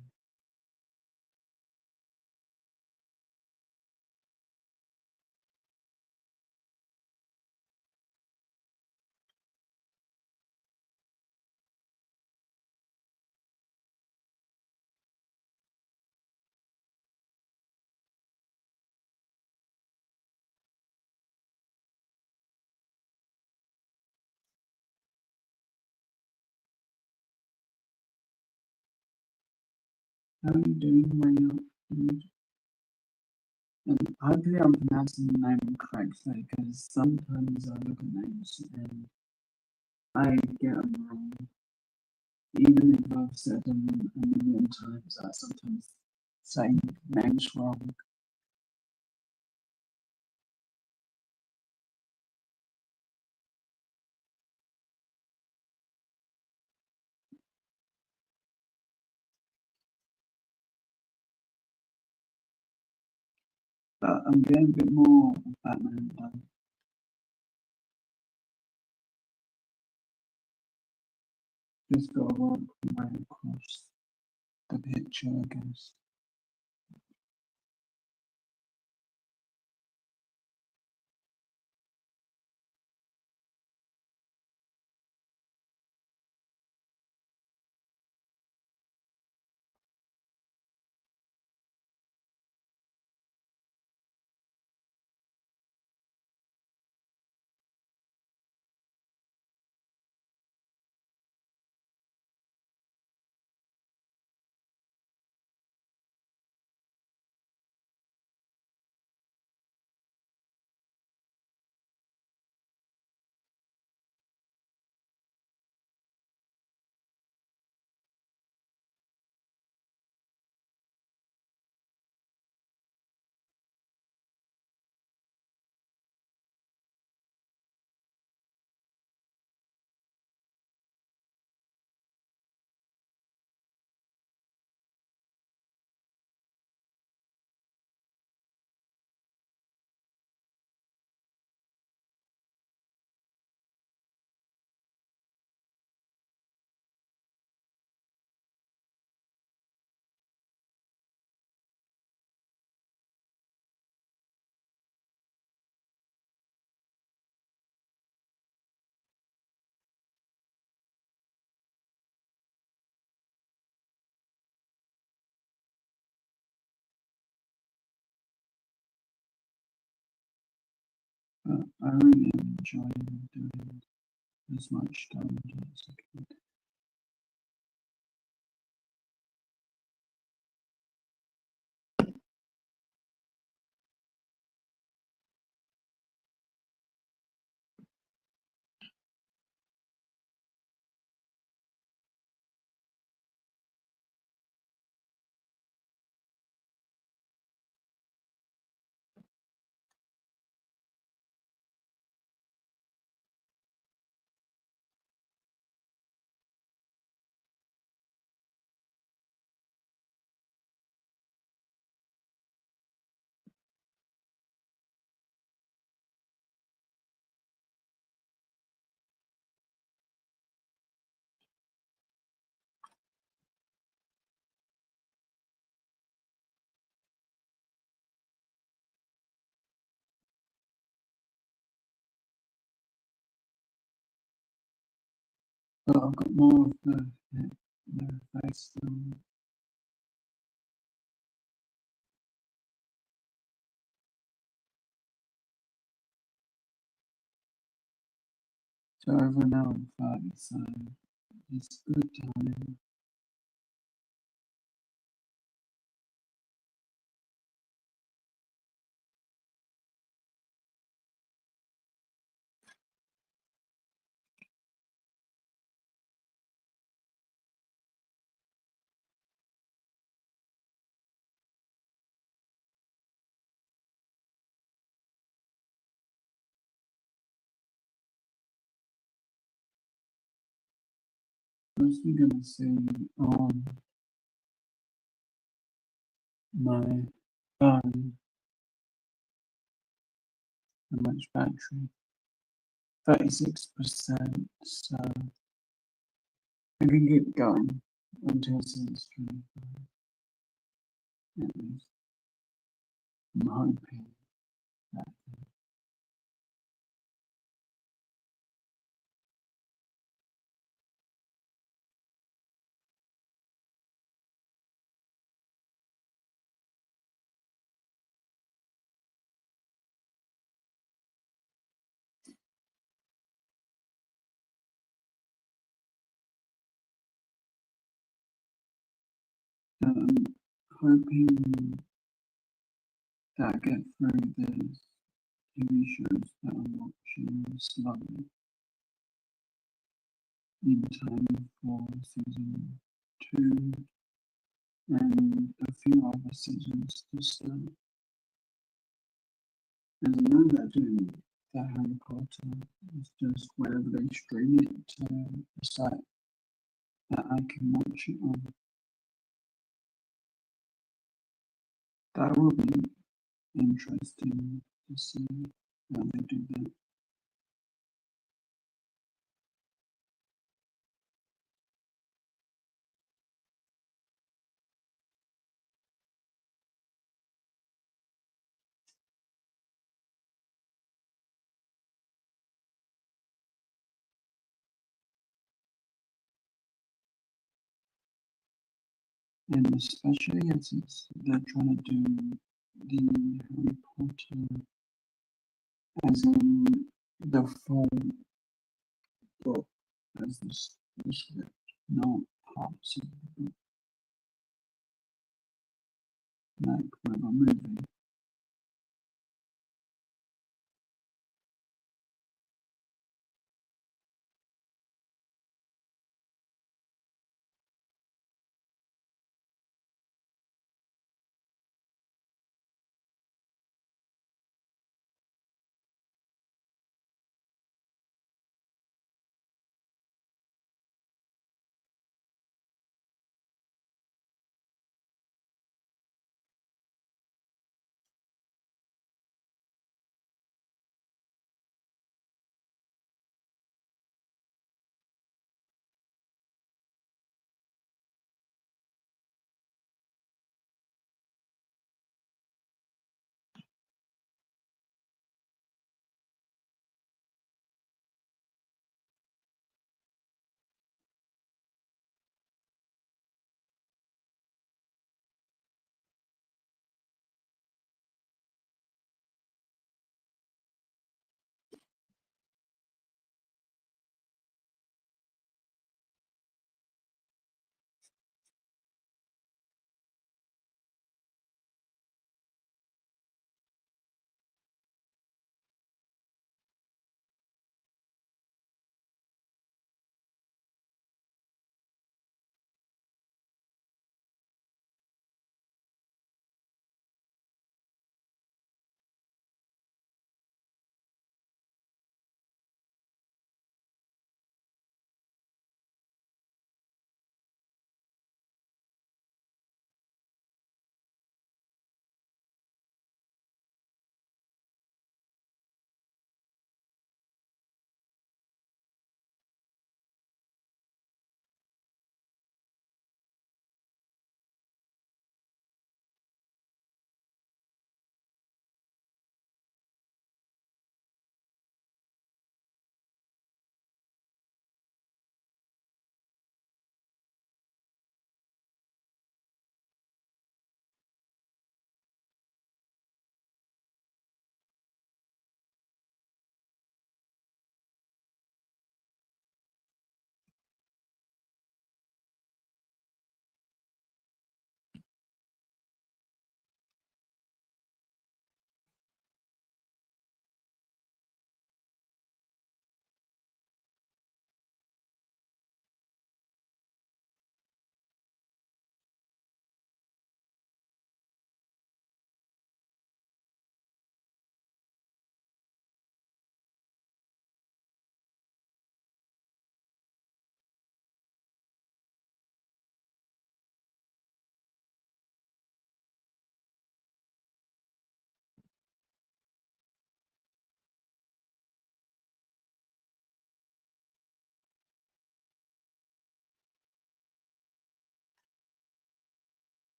How are you doing, Maria? And hopefully I'm pronouncing the name correctly because sometimes I look at names and I get them wrong. Even if I've said them a million times, I sometimes say names wrong. But I'm getting a bit more of Batman done. Just got to work my way across the picture, I guess. But I really am enjoying doing as much time as I can. but I've got more of the face than so over an hour and 30, so it's good time. First, we're going to see on my phone how much battery. 36%, so I can keep going until it says 25. At least I'm hoping that. I'm hoping that I get through this TV shows that I'm watching slowly in time for season 2 and a few other seasons to start. And I know that doing that Harry Potter is just wherever they stream it to a site that I can watch it on. That will be interesting to see how they do that. And especially as they're trying to do the Harry Potter as in the full book as the script, not parts of the book, like with a movie.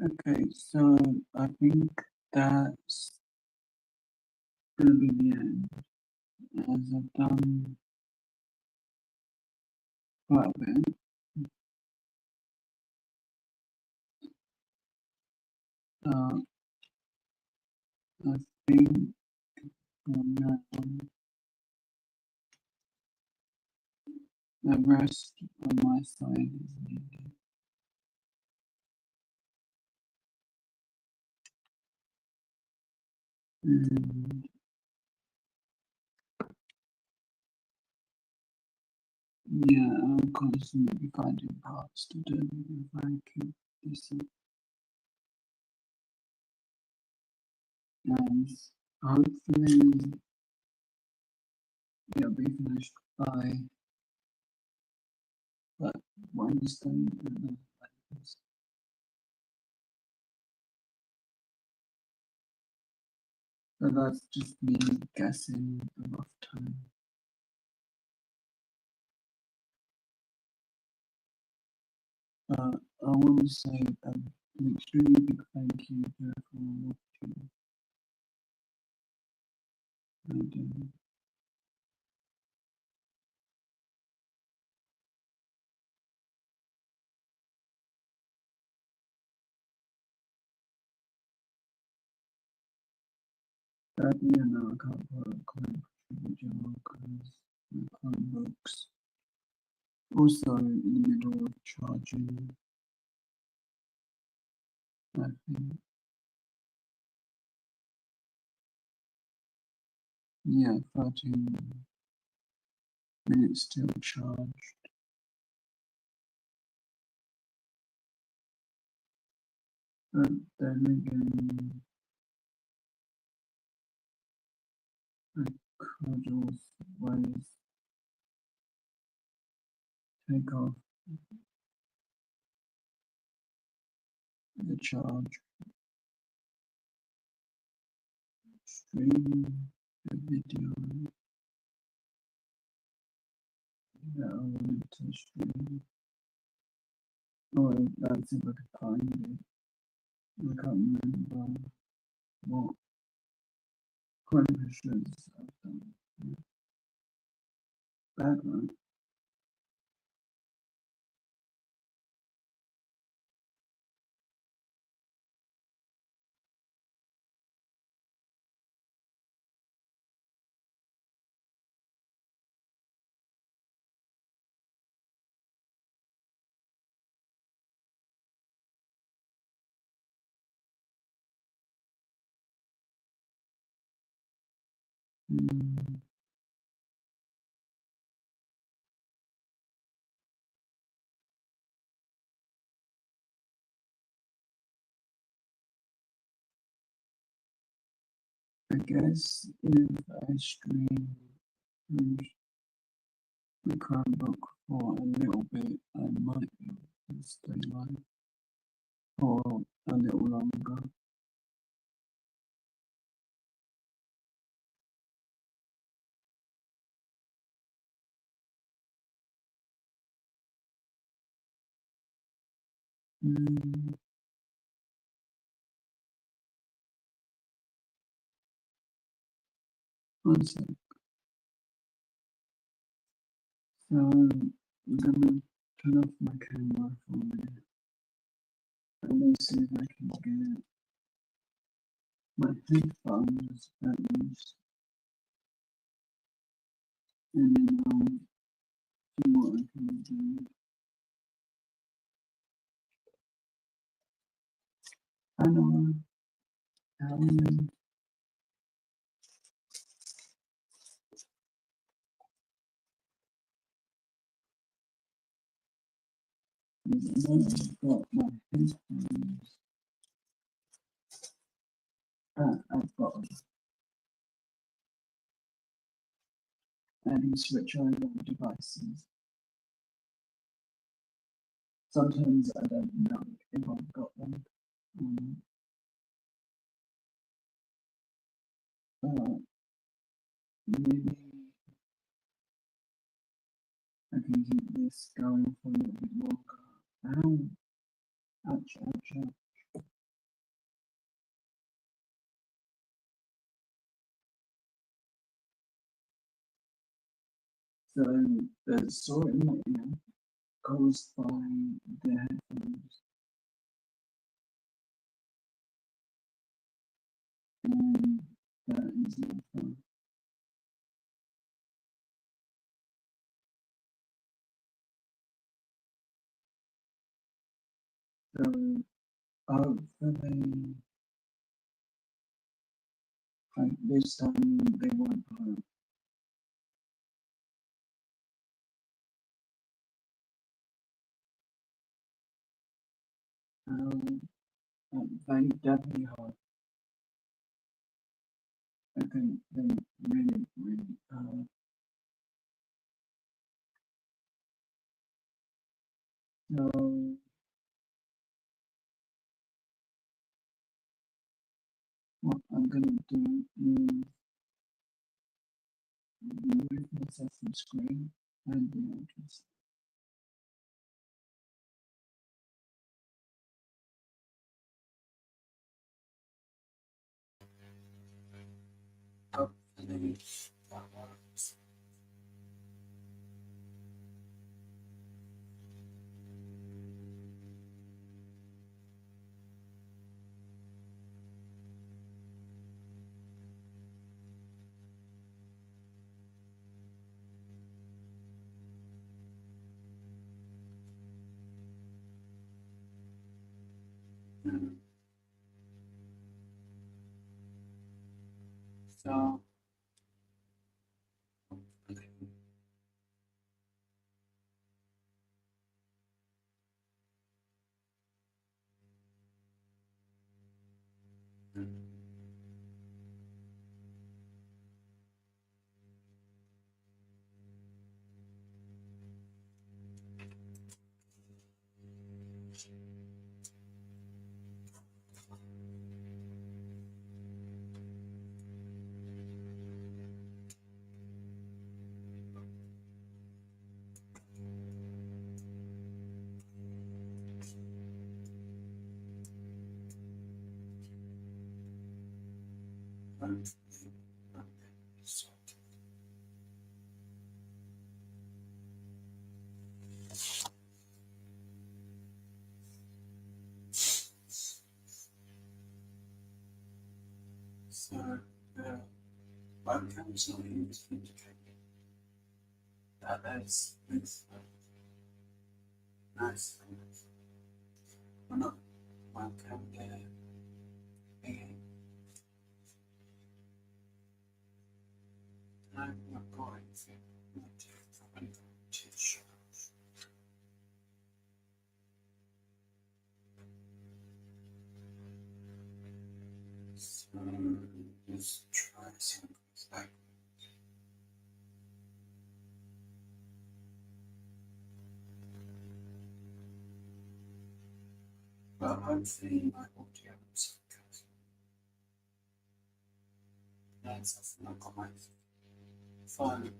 Okay, so I think that's gonna be the end, as I've done quite a bit. Uh, I think now the rest on my side is needed. And yeah, I'm constantly finding parts to do if I keep this up. And hopefully it'll be finished by like Wednesday at the latest. So that's just me guessing a rough time. I want to say an extremely big thank you to everyone watching. And sadly, I know I can't put a comment video because my Chromebook's also in the middle of charging. I think, yeah, 13 minutes still charged. But then again, I could always take off the charge, stream the video that I wanted to stream. Oh, that's if I could find it. I can't remember what Chromebooks I've done. Bad one. Mm, I guess if I stream through the Chromebook for a little bit, I might be able to stay live for a little longer. Mm, one sec. So I'm gonna turn off my camera for a minute and then see if I can get my headphones at least, and then I'll see what I can do. I know how you I've got my headphones. I've got any switch over devices. Sometimes I don't know if I've got them. Um, uh, maybe I can keep this going for a little bit longer. Ow, ouch, ouch, ouch. So the sore in my ear caused by the headphones. And that is not fun. So hopefully like this time they won't hurt. They definitely hurt. I think they really, really hurt. So what I'm gonna do is remove myself from screen and the address. Hopefully that works. So the webcam is not indicating that there's this nice well, not webcam there. I'm not going to show. So let's try something like well, hopefully my audio is good. That's not on my phone.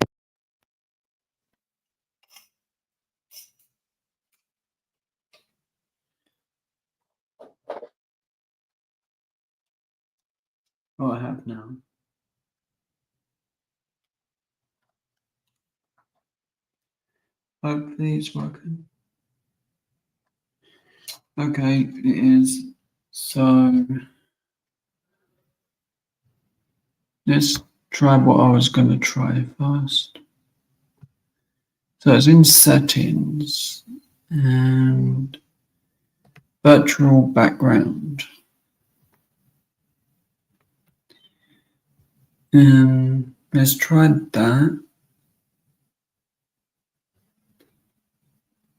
Oh, I have now. Hopefully it's working. Okay, it is. So let's try what I was going to try first. So it's in settings and virtual background. Let's try that.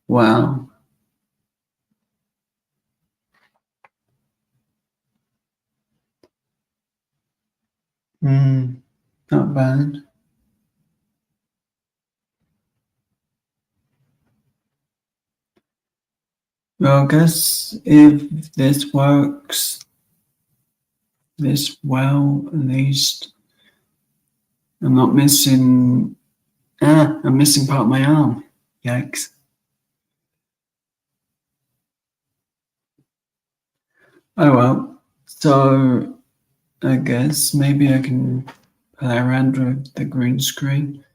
Wow. Not bad. Well, I guess if this works this well, at least I'm not missing. I'm missing part of my arm. Yikes. Oh well. So I guess maybe I can play around with the green screen.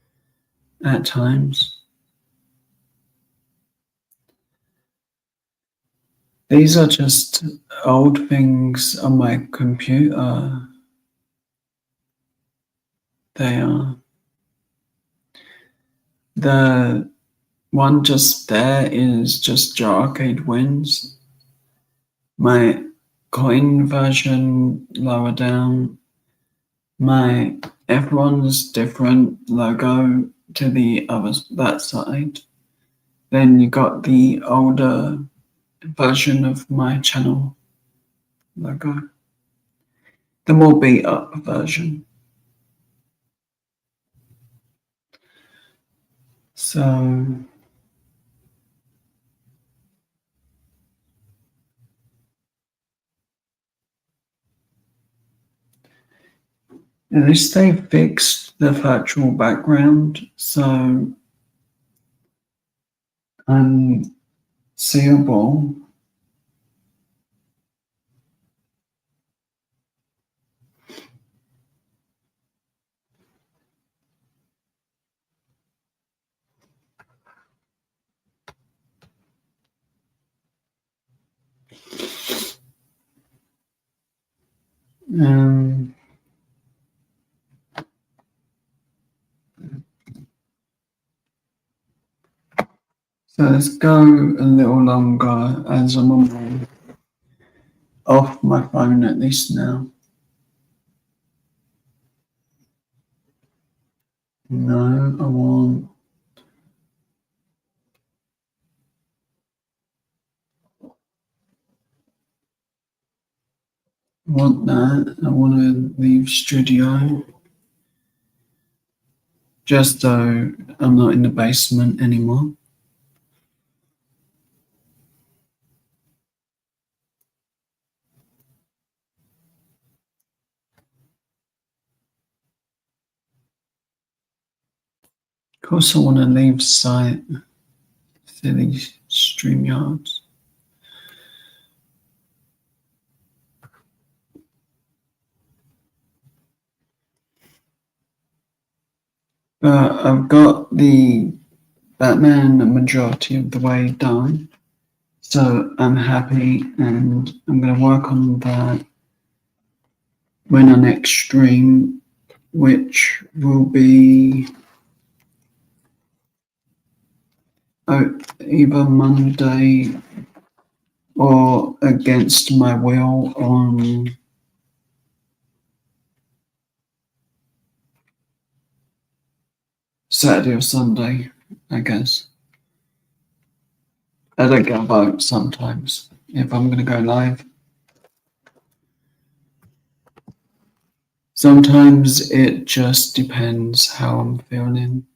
at times. These are just old things on my computer. They are. The one just there is just your arcade wins. My coin version lower down. My everyone's different logo to the other that side. Then you got the older version of my channel logo, the more beat up version. So at least they fixed the virtual background, so I'm seeable. Um, so let's go a little longer as I'm off my phone at least now. No, I want that. I want to leave studio. Just so I'm not in the basement anymore. Of course, I want to leave site. Silly StreamYards. But I've got the Batman the majority of the way done. So I'm happy and I'm going to work on that when I next stream, which will be either Monday or against my will on Saturday or Sunday, I guess. I don't get a vote sometimes if I'm going to go live. Sometimes it just depends how I'm feeling.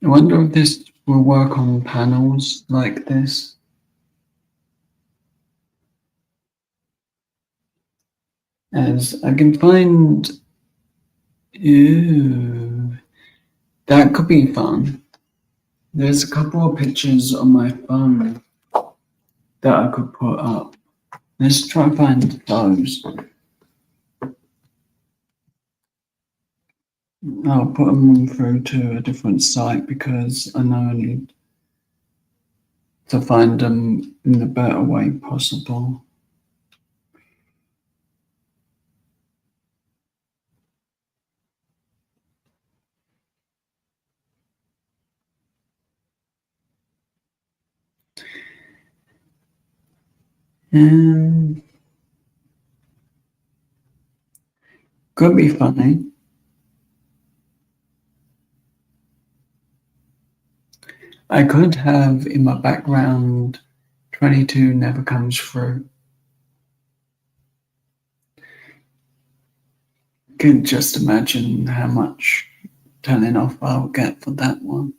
I wonder if this will work on panels like this. As I can find, ooh, that could be fun. There's a couple of pictures on my phone that I could put up. Let's try and find those. I'll put them through to a different site because I know I need to find them in the better way possible. Could be funny. I could have in my background 22 never comes through. Can just imagine how much turning off I'll get for that one.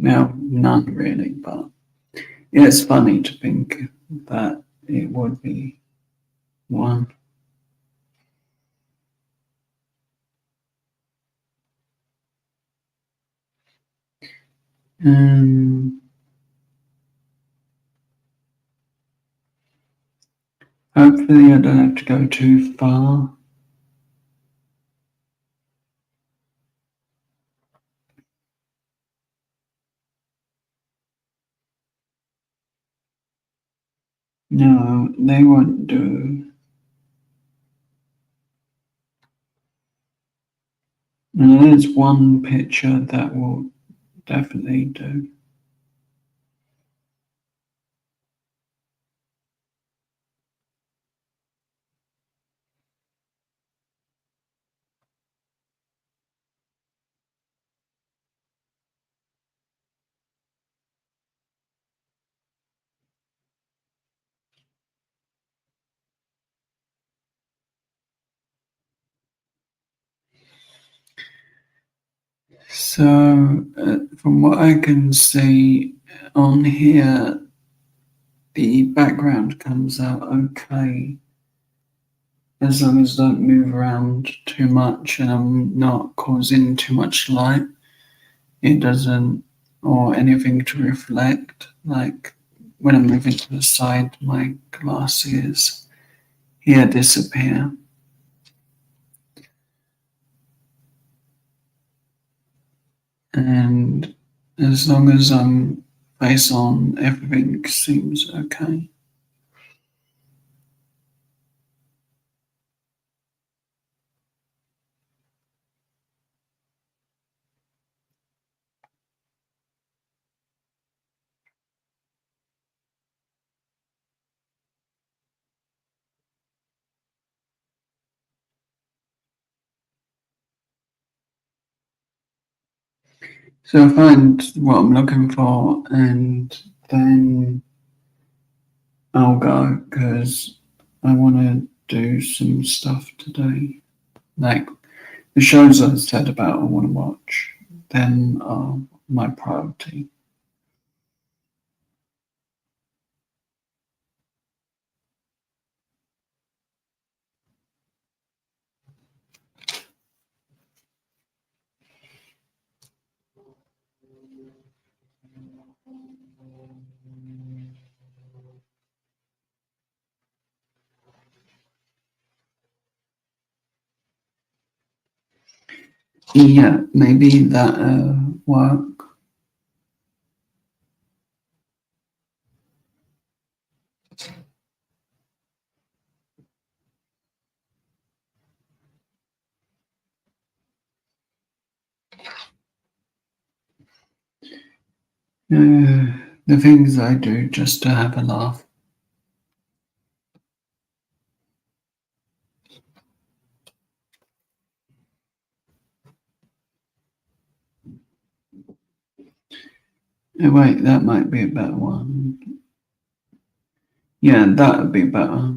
No, none really, but it's funny to think that it would be one. And hopefully I don't have to go too far. No, they won't do. And there's one picture that will definitely do. So, from what I can see on here, the background comes out okay as long as I don't move around too much and I'm not causing too much light. It doesn't, or anything to reflect. Like when I'm moving to the side, my glasses here disappear. And as long as I'm face on, everything seems okay. So I find what I'm looking for and then I'll go because I want to do some stuff today. Like the shows I said about I want to watch, then are my priority. Yeah, maybe that work. The things I do just to have a laugh. Wait, that might be a better one. Yeah, that would be better.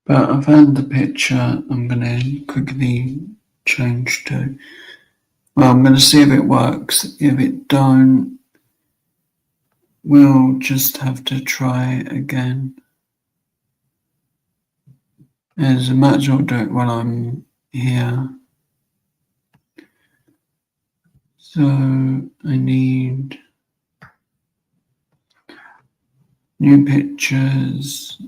But I found the picture I'm gonna quickly change to. Well, I'm gonna see if it works. If it don't, we'll just have to try again. As a match, I'll do it while I'm here. So I need new pictures.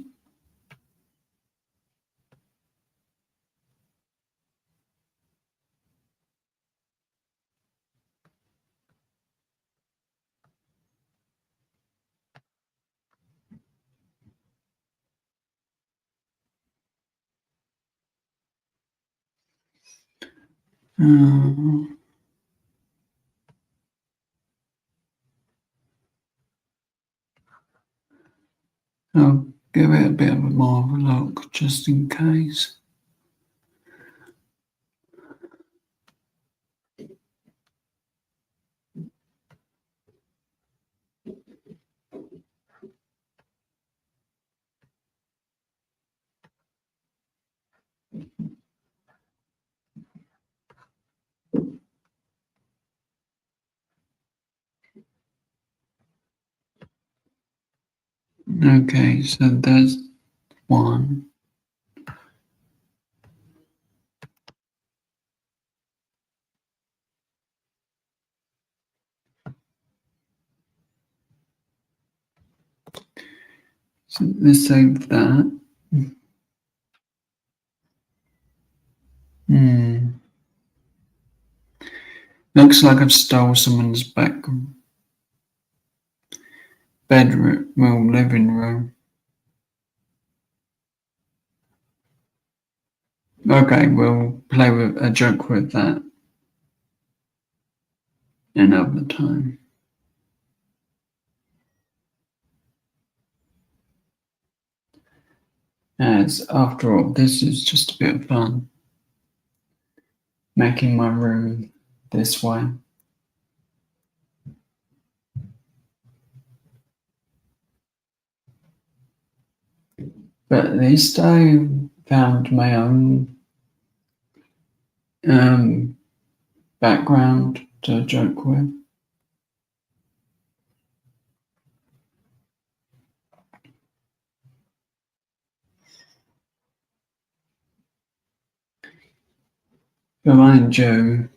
I'll give it a bit more of a look just in case. Okay, so there's one. So let's save that. Looks like I've stole someone's back bedroom, well, living room. Okay, we'll play with a joke with that another time. As after all, this is just a bit of fun. Making my room this way. But at least I found my own background to joke with. But mind you,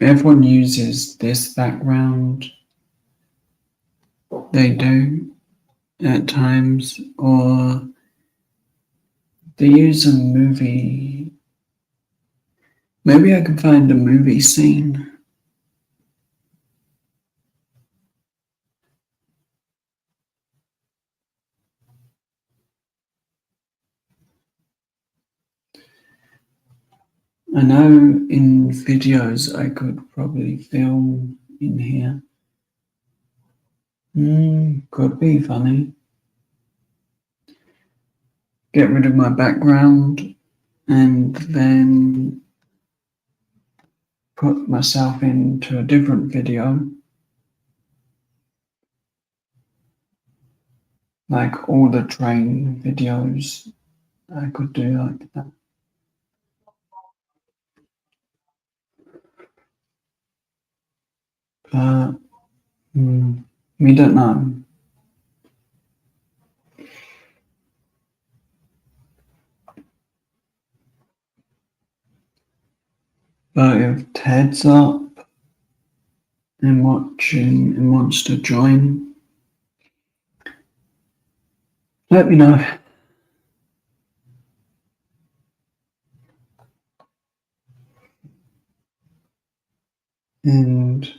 everyone uses this background. They do at times, or they use a movie. Maybe I can find a movie scene. I know in videos I could probably film in here. Could be funny. Get rid of my background and then put myself into a different video. Like all the train videos, I could do like that. But we don't know. But if Ted's up and watching and wants to join, let me know. And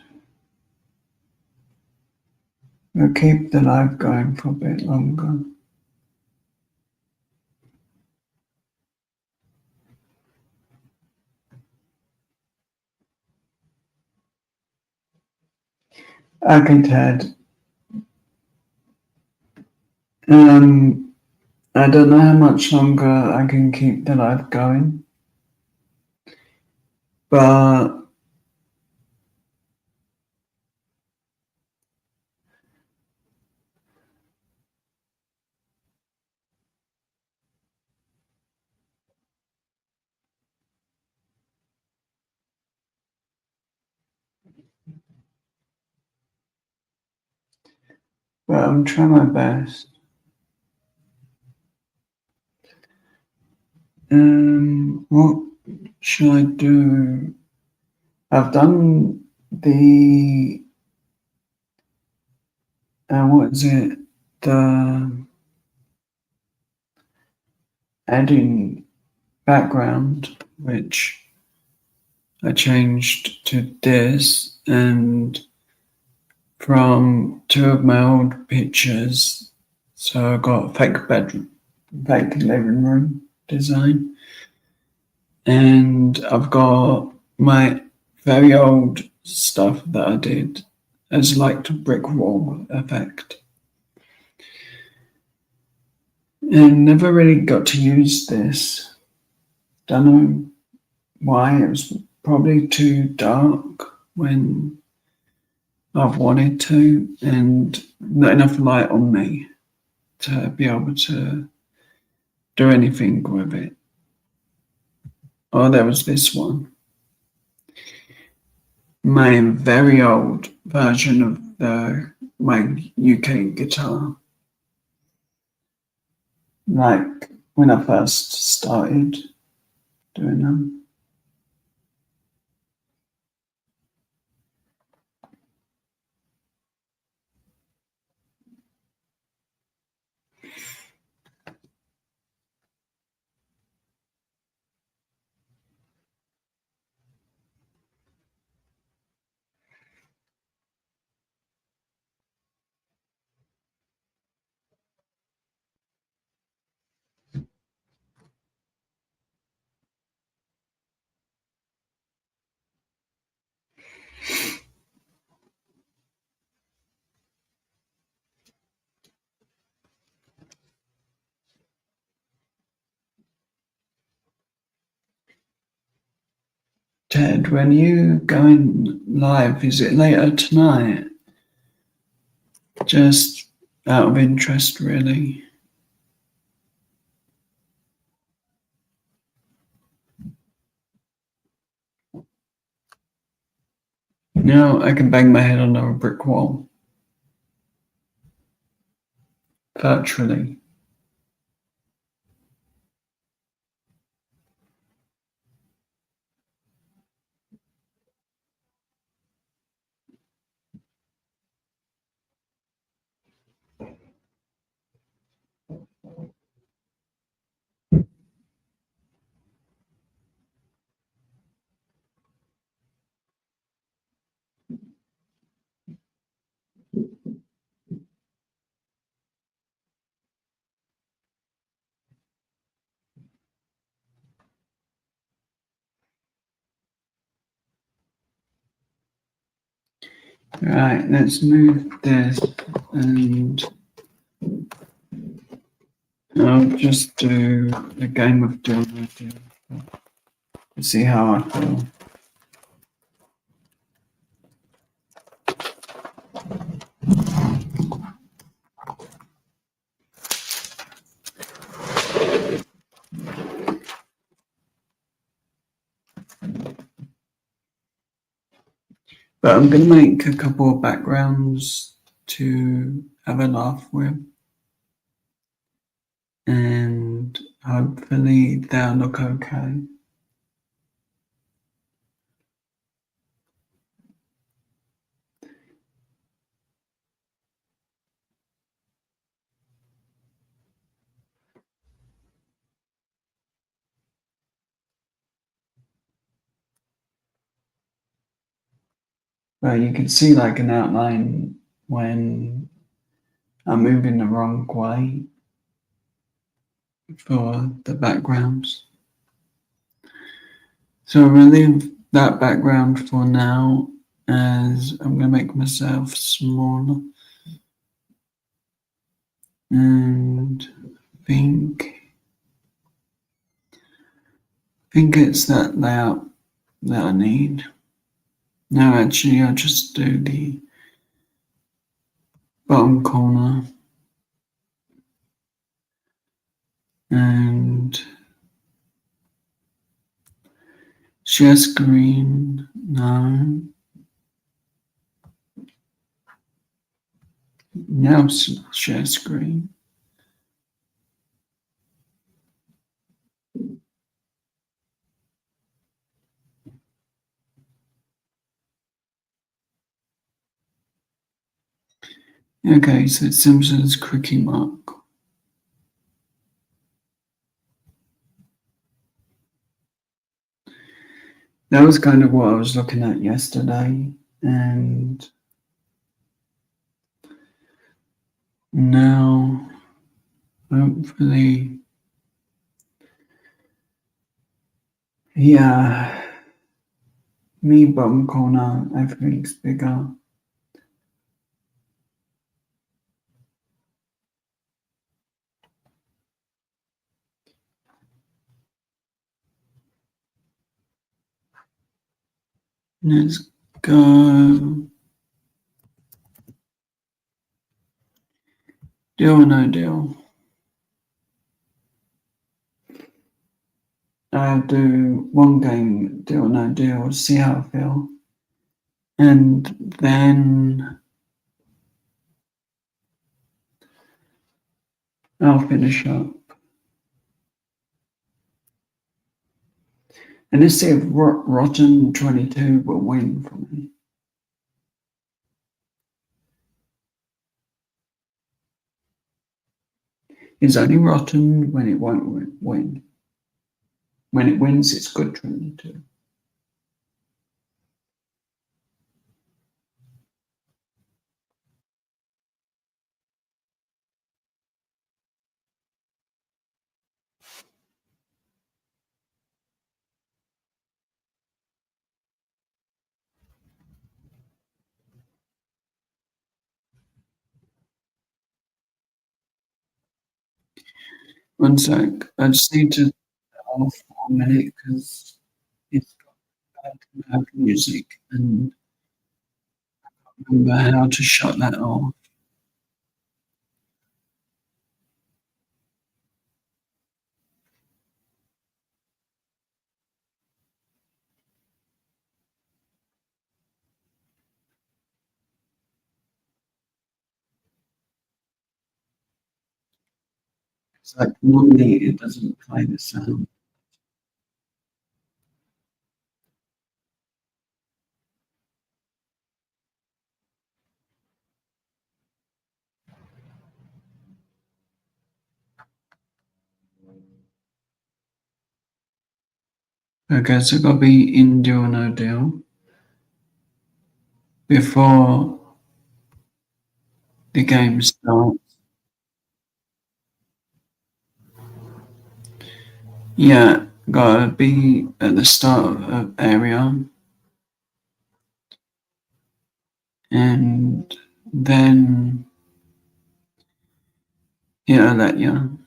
we'll keep the live going for a bit longer. Okay, Ted. I don't know how much longer I can keep the live going, but I'm trying my best. What should I do? I've done the what is it? The adding background, which I changed to this, and from two of my old pictures. So I got fake bedroom, fake living room design, and I've got my very old stuff that I did as like the brick wall effect. And never really got to use this. Don't know why. It was probably too dark when I've wanted to, and not enough light on me to be able to do anything with it. Oh, there was this one. My very old version of my UK guitar. Like when I first started doing them. Ted, when you going live, is it later tonight? Just out of interest, really. No, I can bang my head on a brick wall. Virtually. Right, let's move this and I'll just do a game of Do or Do to see how I feel. But I'm going to make a couple of backgrounds to have a laugh with. And hopefully they'll look okay. But you can see like an outline when I'm moving the wrong way for the backgrounds. So I'm going to leave that background for now, as I'm going to make myself smaller. And think it's that layout that I need. Now actually I'll just do the bottom corner and share screen. No. Now share screen. Okay, so Simpsons Quickie Mark. That was kind of what I was looking at yesterday, and now hopefully, yeah, me bottom corner, everything's bigger. Let's go. Deal or no deal? I'll do one game, deal or no deal, see how I feel. And then I'll finish up. And let's see if Rotten 22 will win for me. It's only rotten when it won't win. When it wins, it's good 22. One sec. I just need to off for a minute because it's got bad music and remember how to shut that off. It's like normally it doesn't play the sound. Okay, so got to be in deal or no deal before the game starts. Yeah, gotta be at the start of the area, and then yeah, I'll let you.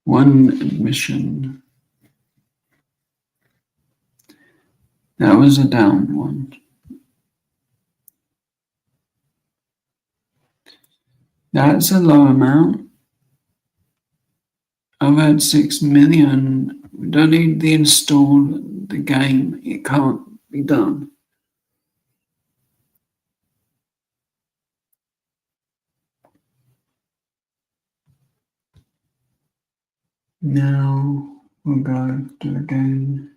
One admission. That was a down one. That's a low amount. I've had 6 million. We don't need to install the game. It can't be done. Now we'll go to the game.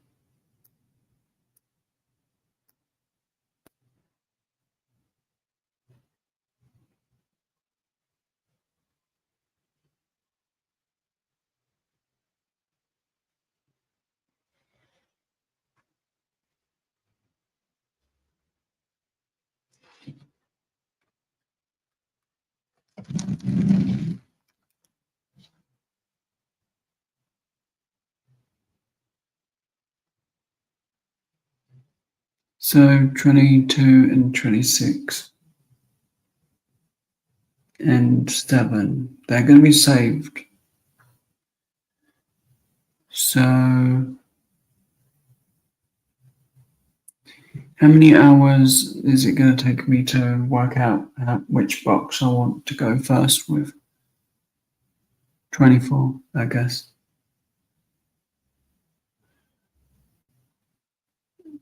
So 22 and 26 and 7. They're going to be saved. So how many hours is it going to take me to work out which box I want to go first with? 24, I guess.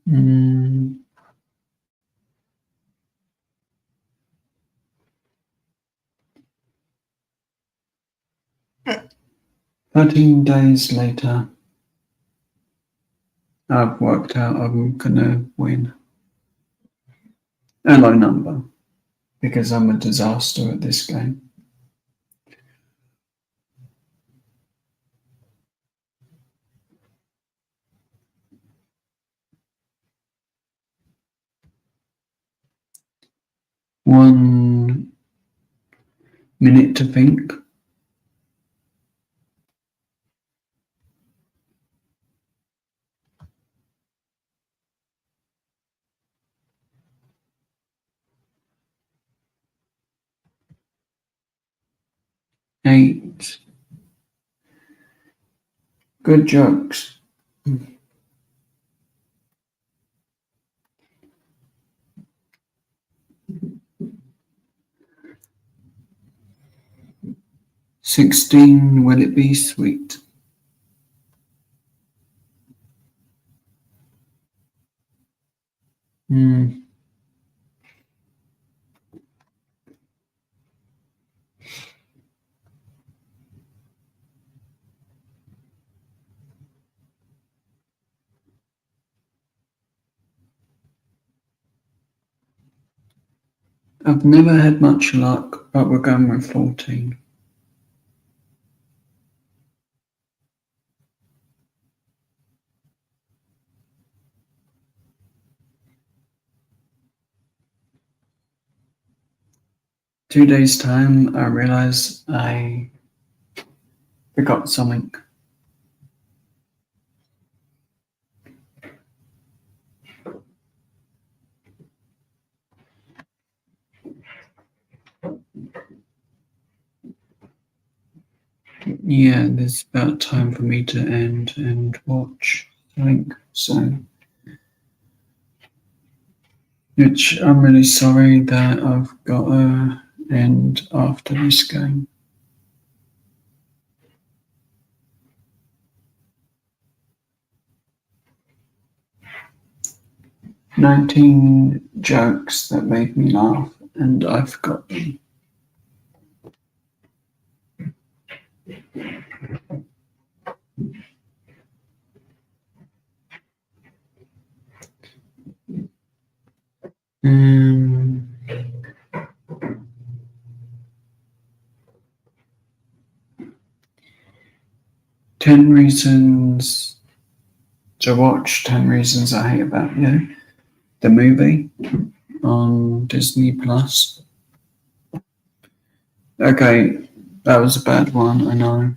Mm. 13 days later, I've worked out I'm gonna win a low number because I'm a disaster at this game. One minute to think. Eight. Good jokes. 16. Will it be sweet? Hmm. I've never had much luck, but we're going with 14. Two days' time, I realize I forgot something. Yeah, there's about time for me to end and watch something. So, which I'm really sorry that I've got to end after this game. "19 jokes that made me laugh, and I forgot them." Um, 10 reasons to watch 10 reasons I hate about you. The movie on Disney Plus. Okay, that was a bad one, I know.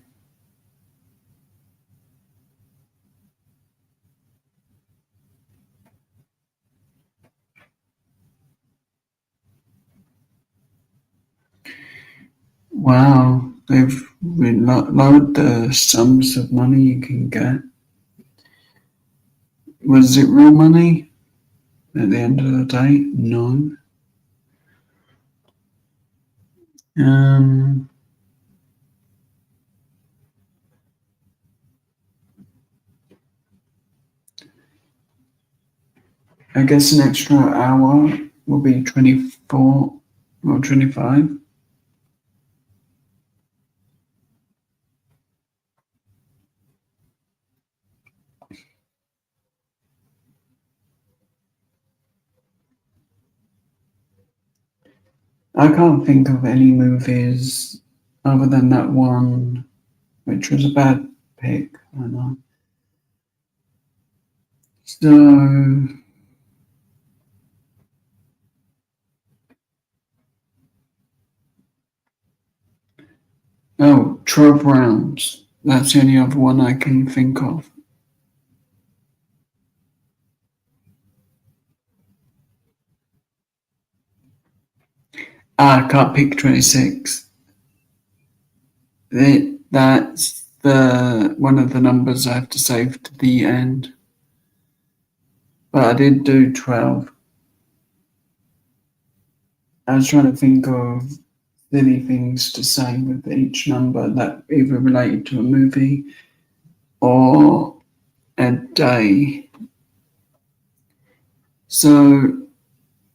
Wow, they've lowered the sums of money you can get. Was it real money at the end of the day? No. Um, I guess an extra hour will be 24 or 25. I can't think of any movies other than that one, which was a bad pick, I know. So, oh, 12 rounds. That's the only other one I can think of. I can't pick 26. That's the one of the numbers I have to save to the end. But I did do 12. I was trying to think of silly things to say with each number that either related to a movie or a day. So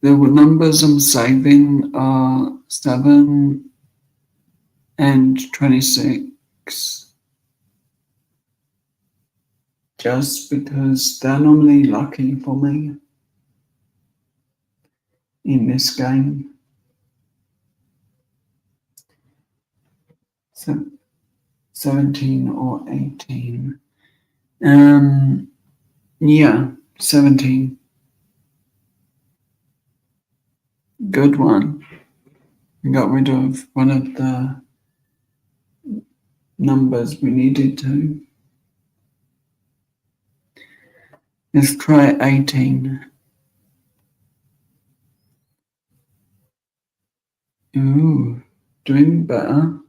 the numbers I'm saving are 7 and 26, just because they're normally lucky for me in this game. So 17 or 18. Yeah, 17. Good one. We got rid of one of the numbers we needed to. Let's try 18. Ooh, doing better.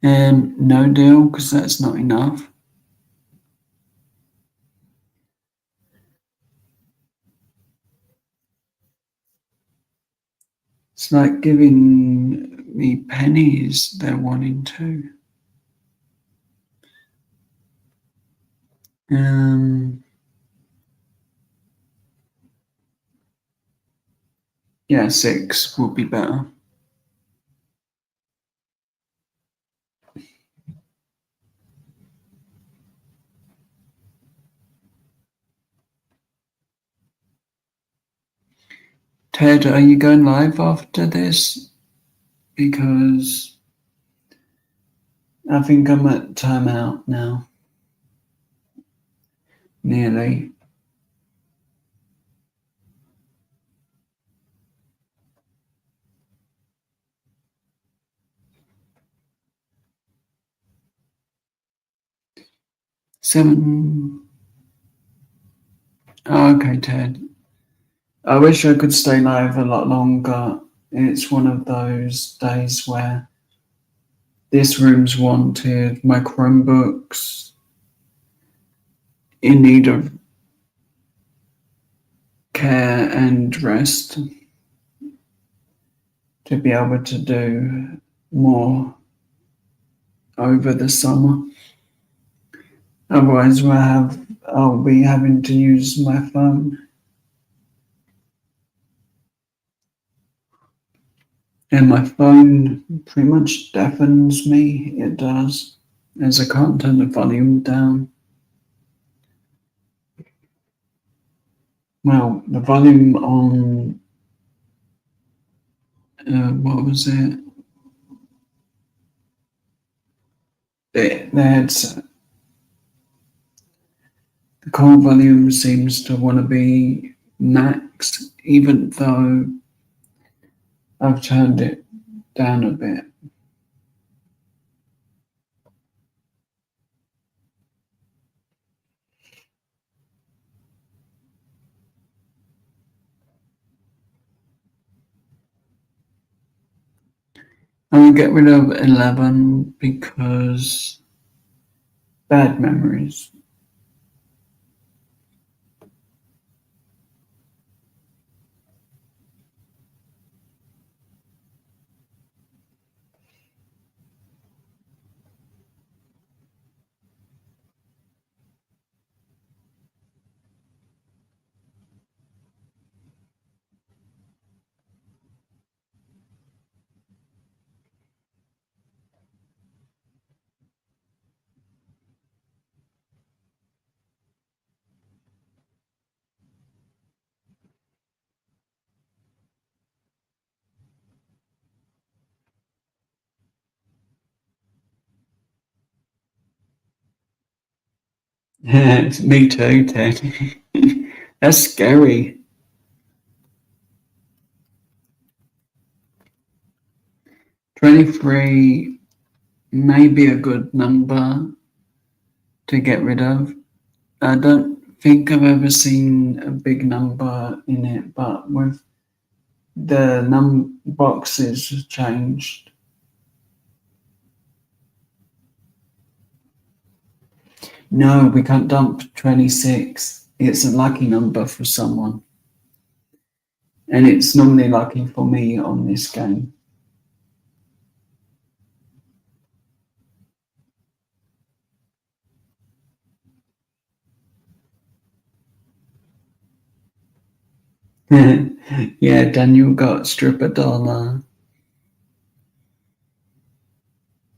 No deal, because that's not enough. It's like giving me pennies they're wanting to. Yeah, 6 would be better. Ted, are you going live after this? Because I think I'm at timeout now. Nearly. Seven. Oh, okay, Ted. I wish I could stay live a lot longer. It's one of those days where this room's wanted, my Chromebook's in need of care and rest to be able to do more over the summer. Otherwise, I'll be having to use my phone. And my phone pretty much deafens me. It does, as I can't turn the volume down. Well, the volume on what was it? The headset. The call volume seems to want to be max, even though I've turned it down a bit. I'm going to get rid of 11 because bad memories. Me too, Ted. That's scary. 23 may be a good number to get rid of. I don't think I've ever seen a big number in it, but with the boxes changed. No, we can't dump 26. It's a lucky number for someone. And it's normally lucky for me on this game. Yeah, Daniel got stripper dollar.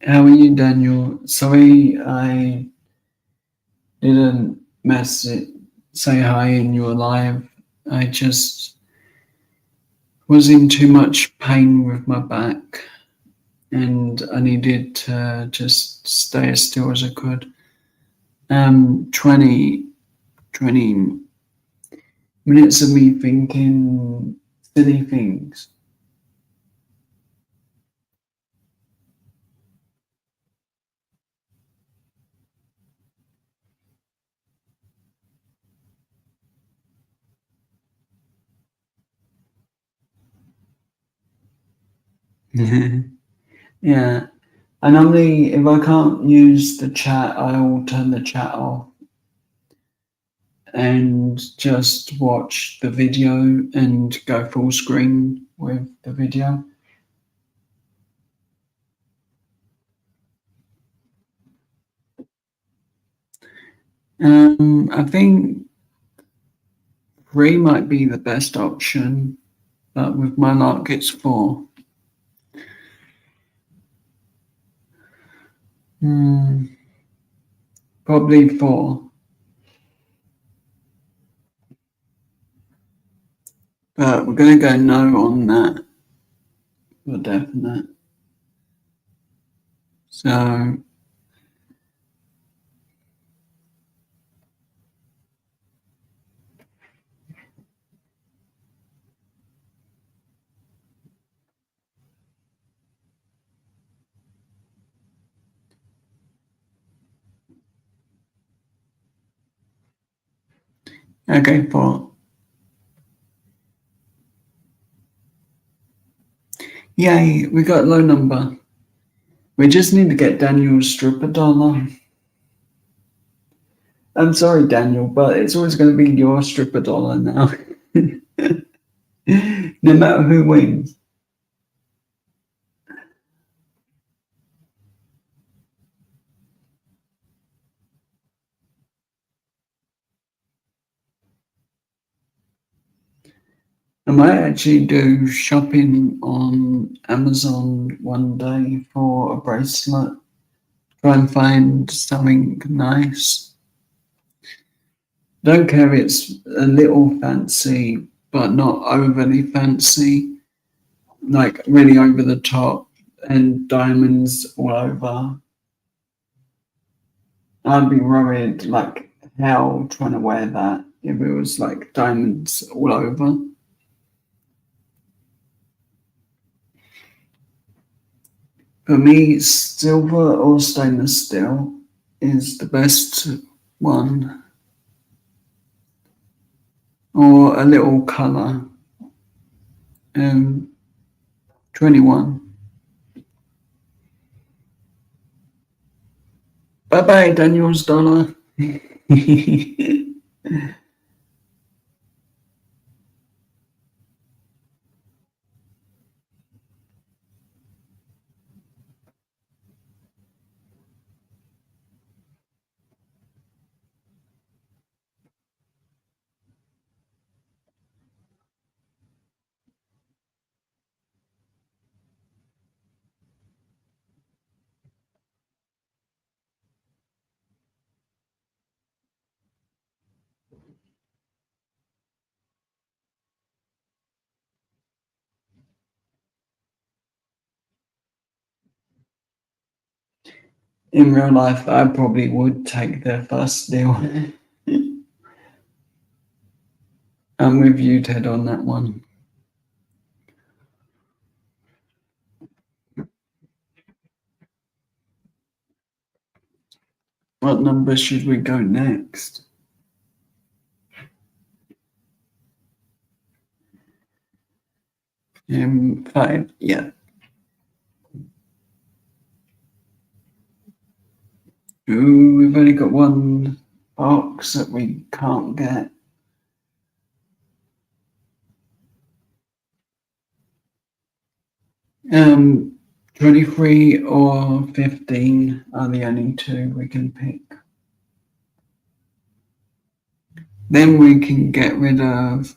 How are you, Daniel? Sorry, I didn't say hi in your live. I just was in too much pain with my back, and I needed to just stay as still as I could. 20, 20 minutes of me thinking silly things. Yeah. I normally, if I can't use the chat, I'll turn the chat off and just watch the video and go full screen with the video. I think three might be the best option, but with my luck, it's four. Hmm, probably four, but we're gonna go no on that for definite. So, okay, four. Yay, we got low number. We just need to get Daniel's stripper dollar. I'm sorry, Daniel, but it's always going to be your stripper dollar now. No matter who wins. I might actually do shopping on Amazon one day for a bracelet. Try and find something nice. Don't care if it's a little fancy, but not overly fancy. Like really over the top and diamonds all over. I'd be worried like hell trying to wear that if it was like diamonds all over. For me, silver or stainless steel is the best one, or a little colour. 21. Bye bye, Daniel's dollar. In real life, I probably would take their first deal. I'm with you, Ted, on that one. What number should we go next? 5, yeah. Ooh, we've only got one box that we can't get. 23 or 15 are the only two we can pick. Then we can get rid of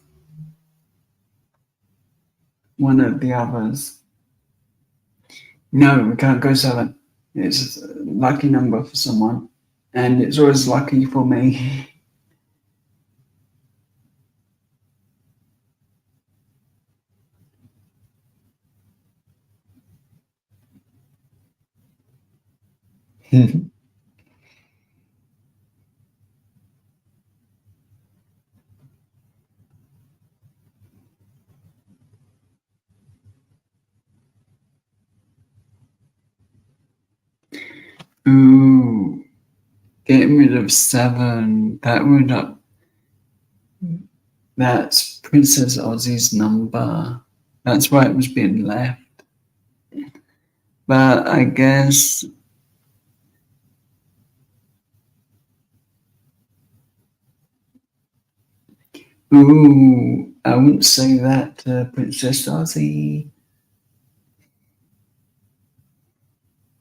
one of the others. No, we can't go 7. It's a lucky number for someone, and it's always lucky for me. Ooh, getting rid of 7. That's Princess Aussie's number. That's why it was being left. But I guess. Ooh, I wouldn't say that to Princess Aussie.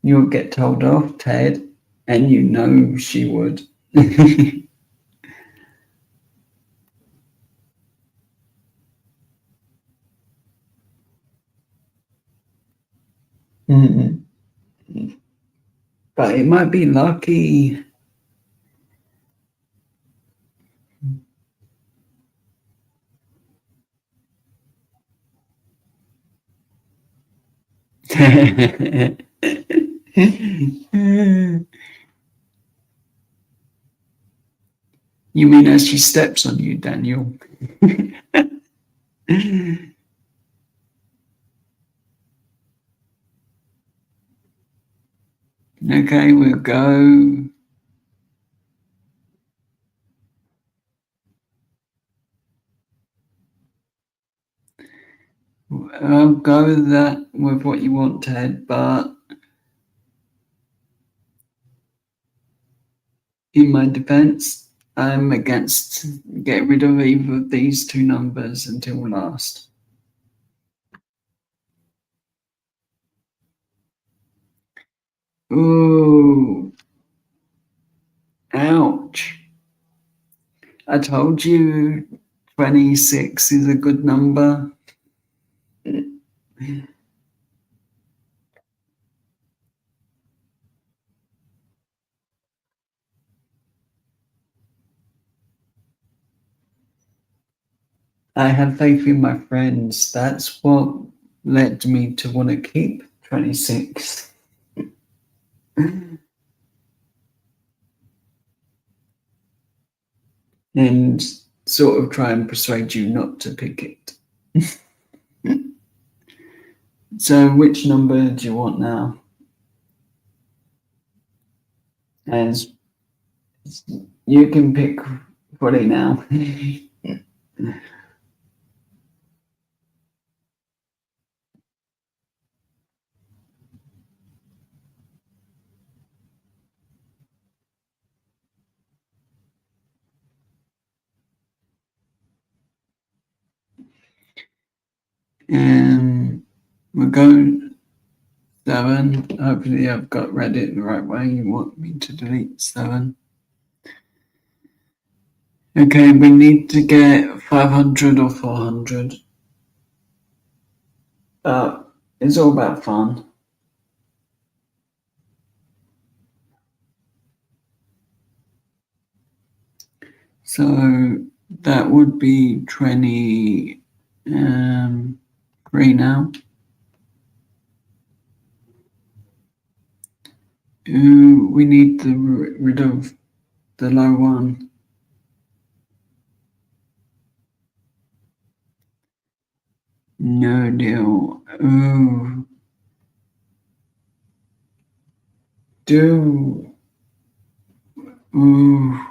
You'll get told off, Ted, and you know she would. Mm. But it might be lucky. You mean as she steps on you, Daniel? Okay, we'll go. I'll go with that with what you want, Ted, but in my defense, I'm against get rid of either of these two numbers until last. Ooh, ouch. I told you 26 is a good number. I have faith in my friends. That's what led me to want to keep 26. And sort of try and persuade you not to pick it. So, which number do you want now? As you can pick fully now. And we'll go 7. Hopefully, I've got read it the right way. You want me to delete 7. Okay, we need to get 500 or 400. It's all about fun. So that would be 23 now. Ooh, we need to rid of the low one. No deal. Ooh. Ooh.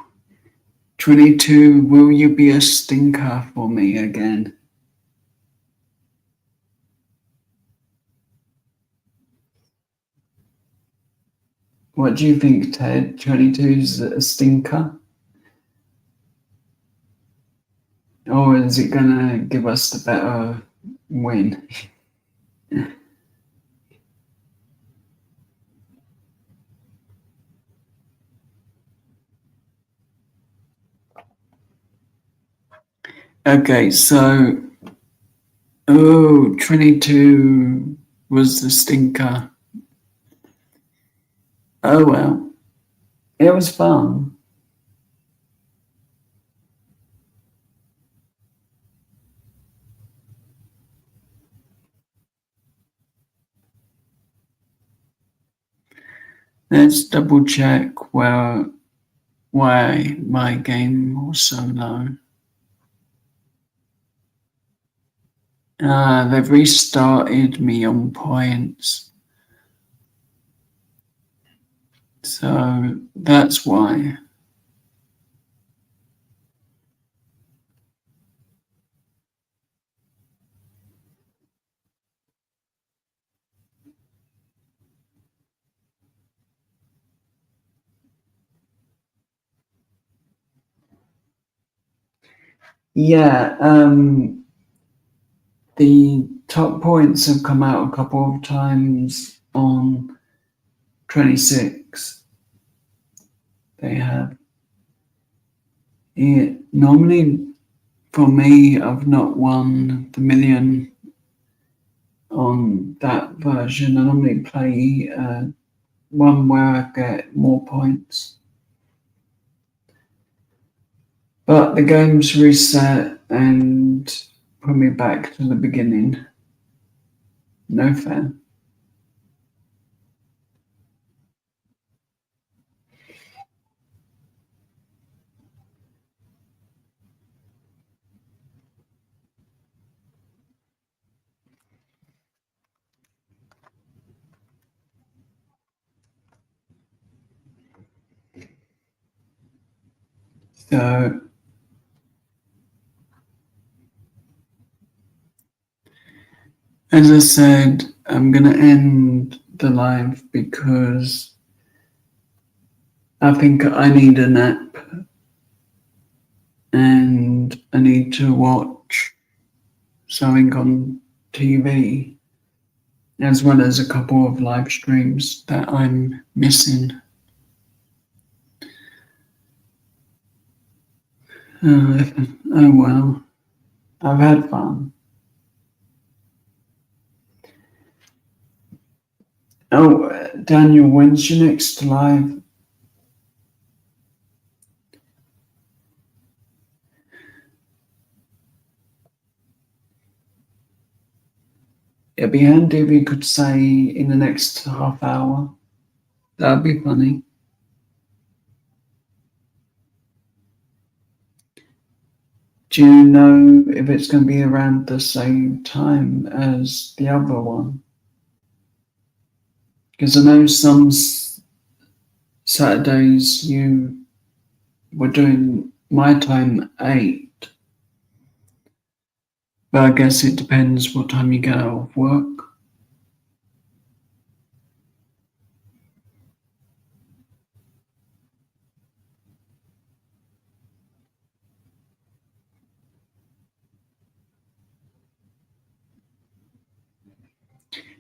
22, will you be a stinker for me again? What do you think, Ted? 22's a stinker? Or is it gonna give us the better win? Okay, so Oh, 22 was the stinker. Oh well, it was fun. Let's double check why my game was so low. They've restarted me on points. So that's why. Yeah, the top points have come out a couple of times on 26. They have. Normally, for me, I've not won the million on that version. I normally play one where I get more points. But the game's reset and put me back to the beginning. No fair. So, as I said, I'm going to end the live because I think I need a nap and I need to watch something on TV, as well as a couple of live streams that I'm missing. Oh well, I've had fun. Oh, Daniel, when's your next live? It'd be handy if you could say in the next half hour. That'd be funny. Do you know if it's going to be around the same time as the other one? Because I know some Saturdays you were doing my time 8, but I guess it depends what time you get out of work.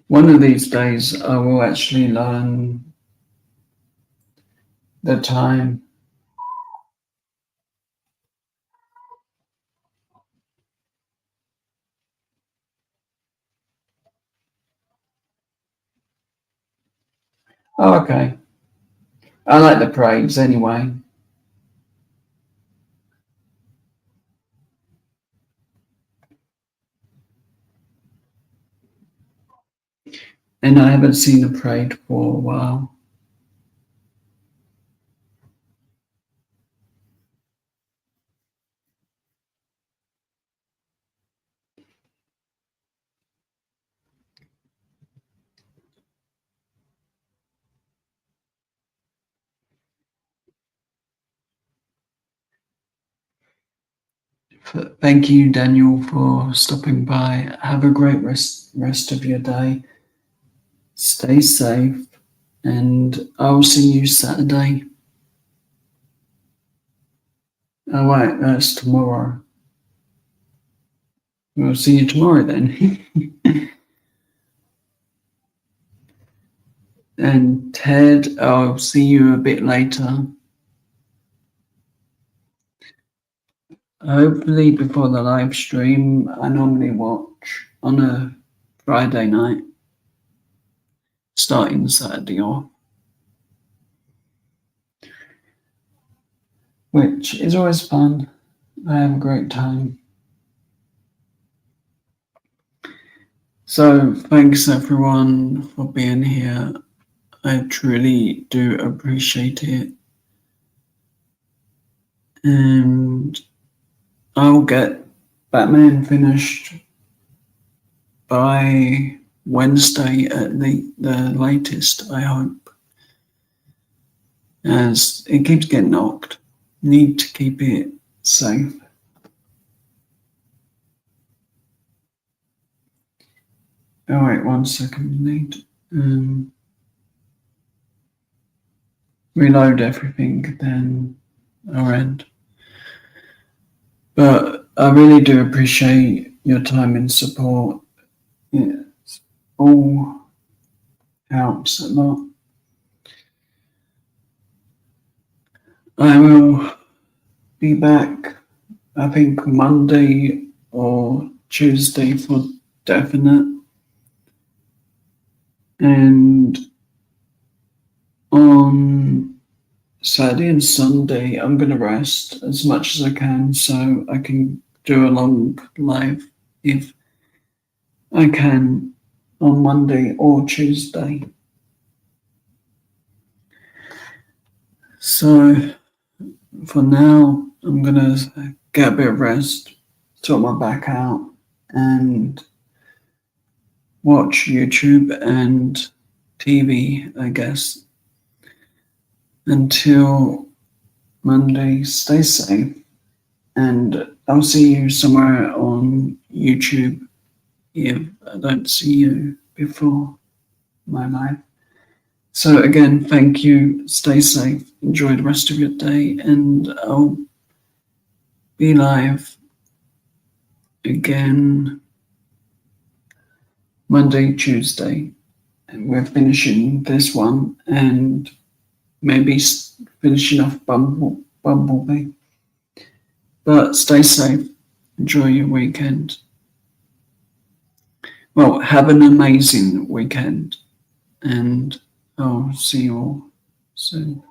One of these days I will actually learn the time. Oh, okay. I like the parades anyway. And I haven't seen a parade for a while. Thank you, Daniel, for stopping by. Have a great rest of your day. Stay safe, and I'll see you Saturday. Oh, wait, that's tomorrow. We'll see you tomorrow then. And Ted, I'll see you a bit later. hopefully before the live stream. I normally watch on a Friday night, starting Saturday off, which is always fun. I have a great time. So thanks everyone for being here. I truly do appreciate it. And I'll get Batman finished by Wednesday at the latest, I hope. As it keeps getting knocked. Need to keep it safe. Alright, 1 second, need reload everything, then I'll end. But I really do appreciate your time and support. It all helps a lot. I will be back, I think, Monday or Tuesday for definite. And on Saturday and Sunday, I'm going to rest as much as I can so I can do a long live if I can on Monday or Tuesday. So for now, I'm going to get a bit of rest, sort my back out, and watch YouTube and TV, I guess. Until Monday, stay safe, and I'll see you somewhere on YouTube if I don't see you before my life. So again, thank you, stay safe, enjoy the rest of your day, and I'll be live again Monday, Tuesday, and we're finishing this one and maybe finishing off Bumblebee. But stay safe, enjoy your weekend. Well, have an amazing weekend, and I'll see you all soon.